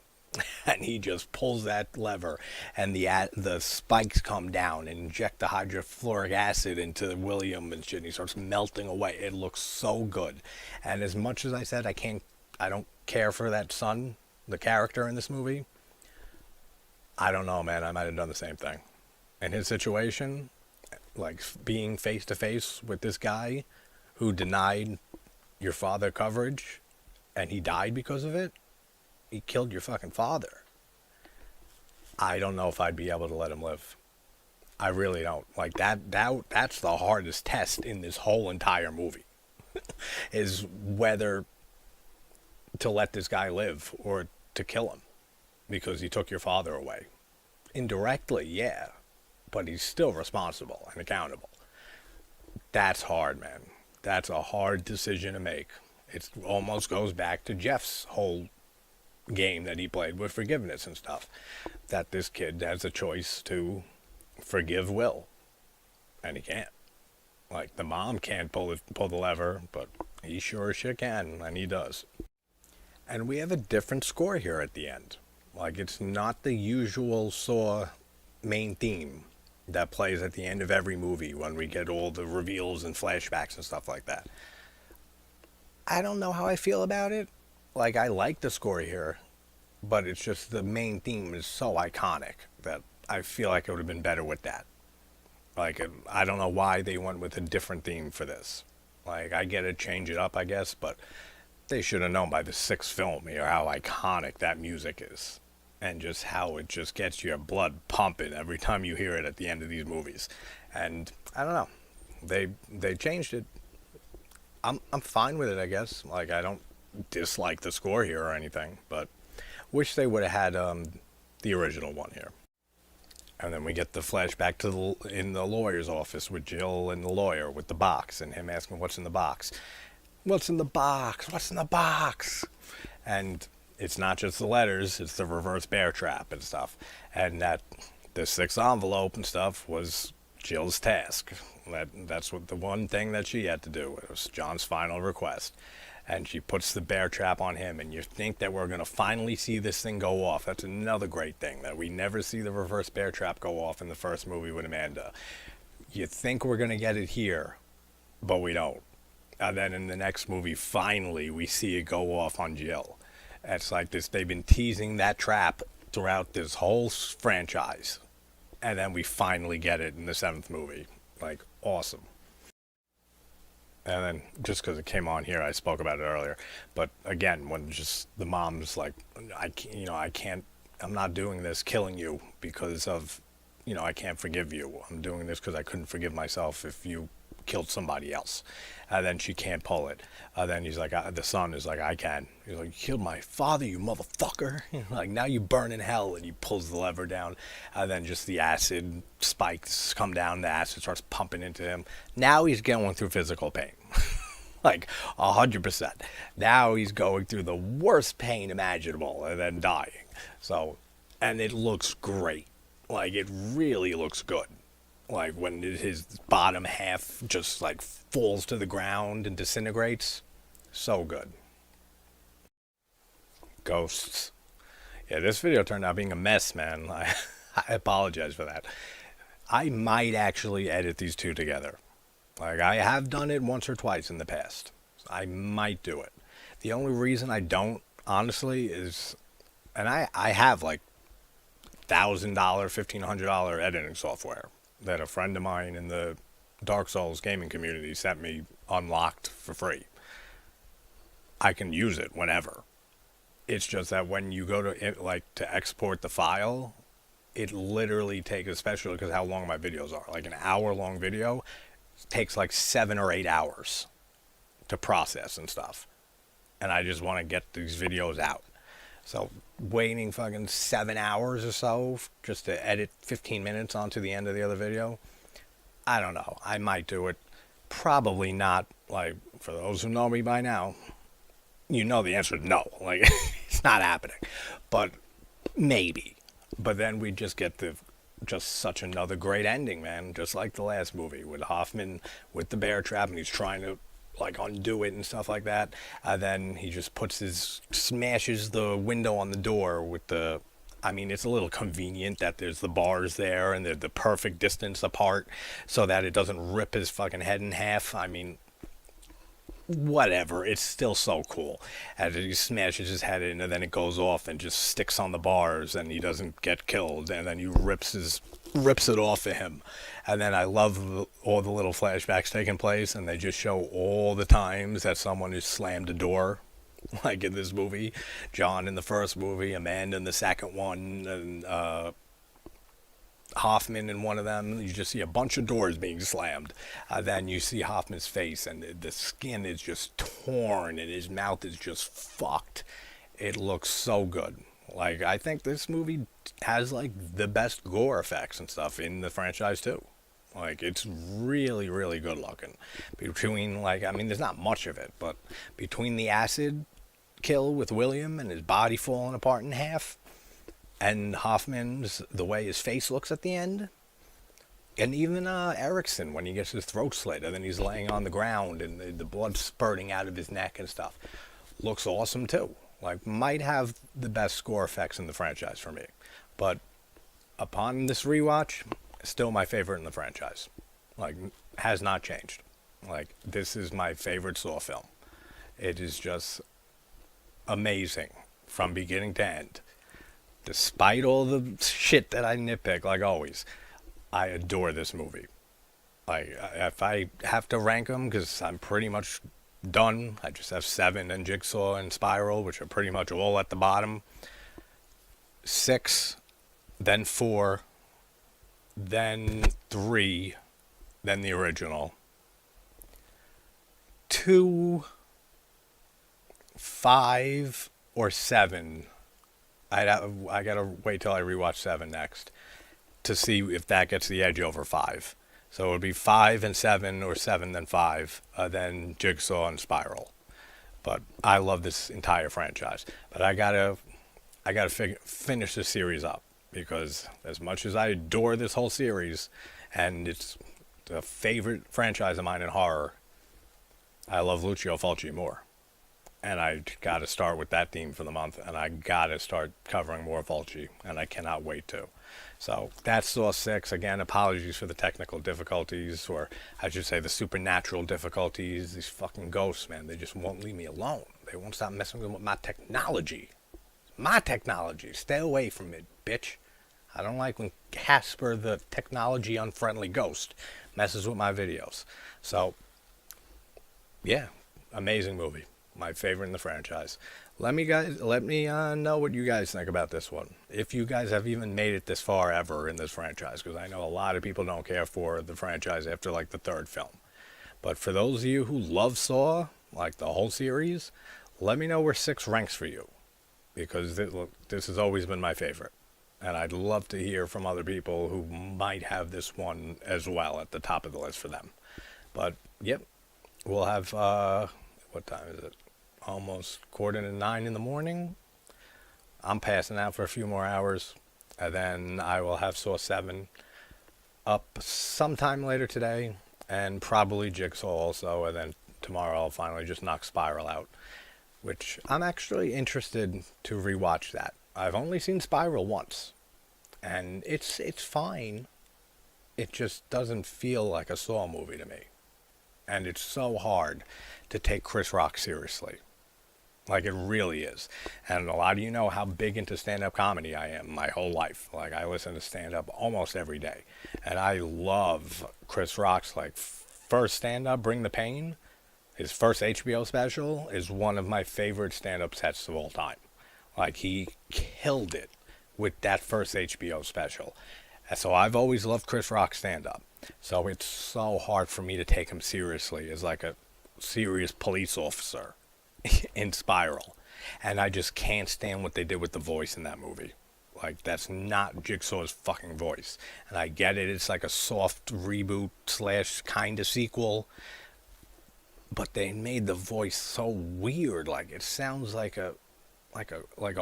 And he just pulls that lever, and the spikes come down and inject the hydrofluoric acid into William and shit, and he starts melting away. It looks so good. And as much as I said I don't care for that son, the character in this movie, I don't know, man. I might have done the same thing. In his situation, like, being face to face with this guy who denied your father coverage and he died because of it. He killed your fucking father. I don't know if I'd be able to let him live. I really don't. Like, that's the hardest test in this whole entire movie. Is whether to let this guy live or to kill him because he took your father away. Indirectly, yeah. But he's still responsible and accountable. That's hard, man. That's a hard decision to make. It almost goes back to Jeff's whole game that he played with forgiveness and stuff. That this kid has a choice to forgive Will. And he can't. Like, the mom can't pull the lever, but he sure as shit can, and he does. And we have a different score here at the end. Like, it's not the usual Saw main theme that plays at the end of every movie when we get all the reveals and flashbacks and stuff like that. I don't know how I feel about it. Like, I like the score here, but it's just the main theme is so iconic that I feel like it would have been better with that. Like, I don't know why they went with a different theme for this. Like, I get it, change it up, I guess, but they should have known by the 6th film here how iconic that music is. And just how it just gets your blood pumping every time you hear it at the end of these movies. And I don't know. They changed it. I'm fine with it, I guess. Like, I don't dislike the score here or anything, but wish they would have had the original one here. And then we get the flashback to in the lawyer's office with Jill and the lawyer with the box and him asking what's in the box. What's in the box? What's in the box? And it's not just the letters, it's the reverse bear trap and stuff. And that the 6th envelope and stuff was Jill's task. That's what the one thing that she had to do. It was John's final request. And she puts the bear trap on him, and you think that we're going to finally see this thing go off. That's another great thing, that we never see the reverse bear trap go off in the first movie with Amanda. You think we're going to get it here, but we don't. And then in the next movie, finally, we see it go off on Jill. It's like this, they've been teasing that trap throughout this whole franchise. And then we finally get it in the 7th movie. Like, awesome. And then, just because it came on here, I spoke about it earlier. But again, when just the mom's like, I can't, I'm not doing this killing you because of, I can't forgive you. I'm doing this because I couldn't forgive myself if you killed somebody else. And then she can't pull it. Then he's like, the son is like, I can. He's like, you killed my father, you motherfucker. Like, now you burn in hell. And he pulls the lever down. And then just the acid spikes come down. The acid starts pumping into him. Now he's going through physical pain. Like, 100%. Now he's going through the worst pain imaginable and then dying. So, and it looks great. Like, it really looks good. Like, when his bottom half just, like, falls to the ground and disintegrates. So good. Ghosts. Yeah, this video turned out being a mess, man. I apologize for that. I might actually edit these two together. Like, I have done it once or twice in the past. I might do it. The only reason I don't, honestly, is... And I have, like, $1,000, $1,500 editing software that a friend of mine in the Dark Souls gaming community sent me unlocked for free. I can use it whenever. It's just that when you go to, to export the file, it literally takes, especially because how long my videos are, like an hour-long video, takes like 7 or 8 hours to process and stuff. And I just want to get these videos out. So waiting fucking 7 hours or so just to edit 15 minutes onto the end of the other video, I don't know. I might do it. Probably not. Like, for those who know me by now, you know the answer is no. Like, it's not happening. But maybe. But then we just get just such another great ending, man. Just like the last movie with Hoffman with the bear trap, and he's trying to like undo it and stuff like that. Then he just smashes the window on the door with the, I mean, it's a little convenient that there's the bars there and they're the perfect distance apart so that it doesn't rip his fucking head in half. I mean, whatever, it's still so cool. And he smashes his head in and then it goes off and just sticks on the bars and he doesn't get killed, and then he rips it off of him. And then I love all the little flashbacks taking place, and they just show all the times that someone has slammed a door, like in this movie. John in the first movie, Amanda in the second one, and Hoffman in one of them. You just see a bunch of doors being slammed. Then you see Hoffman's face, and the skin is just torn, and his mouth is just fucked. It looks so good. Like, I think this movie has, like, the best gore effects and stuff in the franchise, too. Like, it's really, really good looking. Between, like, I mean, there's not much of it, but between the acid kill with William and his body falling apart in half, and Hoffman's, the way his face looks at the end, and even Erickson when he gets his throat slit and then he's laying on the ground and the blood spurting out of his neck and stuff, looks awesome too. Like, might have the best score effects in the franchise for me. But upon this rewatch, still my favorite in the franchise. Like, has not changed. Like, this is my favorite Saw film. It is just amazing from beginning to end. Despite all the shit that I nitpick, like always, I adore this movie. Like, if I have to rank them, because I'm pretty much done, I just have 7 and Jigsaw and Spiral, which are pretty much all at the bottom. 6, then 4, then 3, then the original. 2, 5, or 7. I gotta wait till I rewatch 7 next to see if that gets the edge over 5. So it would be 5 and 7, or 7 then 5, then Jigsaw and Spiral. But I love this entire franchise. But I gotta finish this series up, because as much as I adore this whole series, and it's the favorite franchise of mine in horror, I love Lucio Fulci more. And I gotta start with that theme for the month, and I gotta start covering more Fulci, and I cannot wait to. So that's Saw 6. Again, apologies for the technical difficulties, or I should say the supernatural difficulties. These fucking ghosts, man, they just won't leave me alone. They won't stop messing with my technology. My technology. Stay away from it, bitch. I don't like when Casper, the technology unfriendly ghost, messes with my videos. So, yeah, amazing movie. My favorite in the franchise. Let me know what you guys think about this one. If you guys have even made it this far ever in this franchise, because I know a lot of people don't care for the franchise after like the third film. But for those of you who love Saw, like the whole series, let me know where 6 ranks for you, because this has always been my favorite. And I'd love to hear from other people who might have this one as well at the top of the list for them. But, yep, we'll have, what time is it? Almost 8:45 in the morning. I'm passing out for a few more hours. And then I will have Saw 7 up sometime later today. And probably Jigsaw also. And then tomorrow I'll finally just knock Spiral out. Which I'm actually interested to rewatch that. I've only seen Spiral once, and it's fine. It just doesn't feel like a Saw movie to me. And it's so hard to take Chris Rock seriously. Like, it really is. And a lot of you know how big into stand-up comedy I am my whole life. Like, I listen to stand-up almost every day. And I love Chris Rock's, like, first stand-up, Bring the Pain. His first HBO special is one of my favorite stand-up sets of all time. Like, he killed it with that first HBO special. And so I've always loved Chris Rock stand-up. So it's so hard for me to take him seriously as like a serious police officer in Spiral. And I just can't stand what they did with the voice in that movie. Like, that's not Jigsaw's fucking voice. And I get it, it's like a soft reboot / kind of sequel. But they made the voice so weird. Like, it sounds like a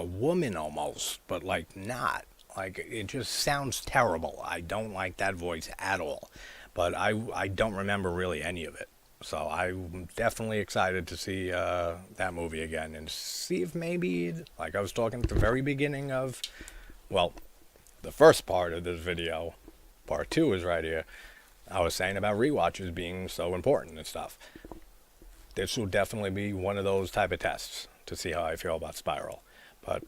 woman almost, but like not. Like, it just sounds terrible. I don't like that voice at all. But I don't remember really any of it. So I'm definitely excited to see that movie again and see if maybe, like I was talking at the very beginning of, well, the first part of this video, part 2 is right here. I was saying about rewatches being so important and stuff. This will definitely be one of those type of tests to see how I feel about Spiral. But,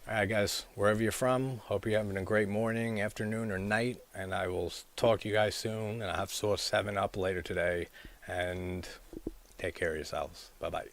alright guys, wherever you're from, hope you're having a great morning, afternoon, or night, and I will talk to you guys soon, and I'll have Saw 7 up later today, and take care of yourselves. Bye-bye.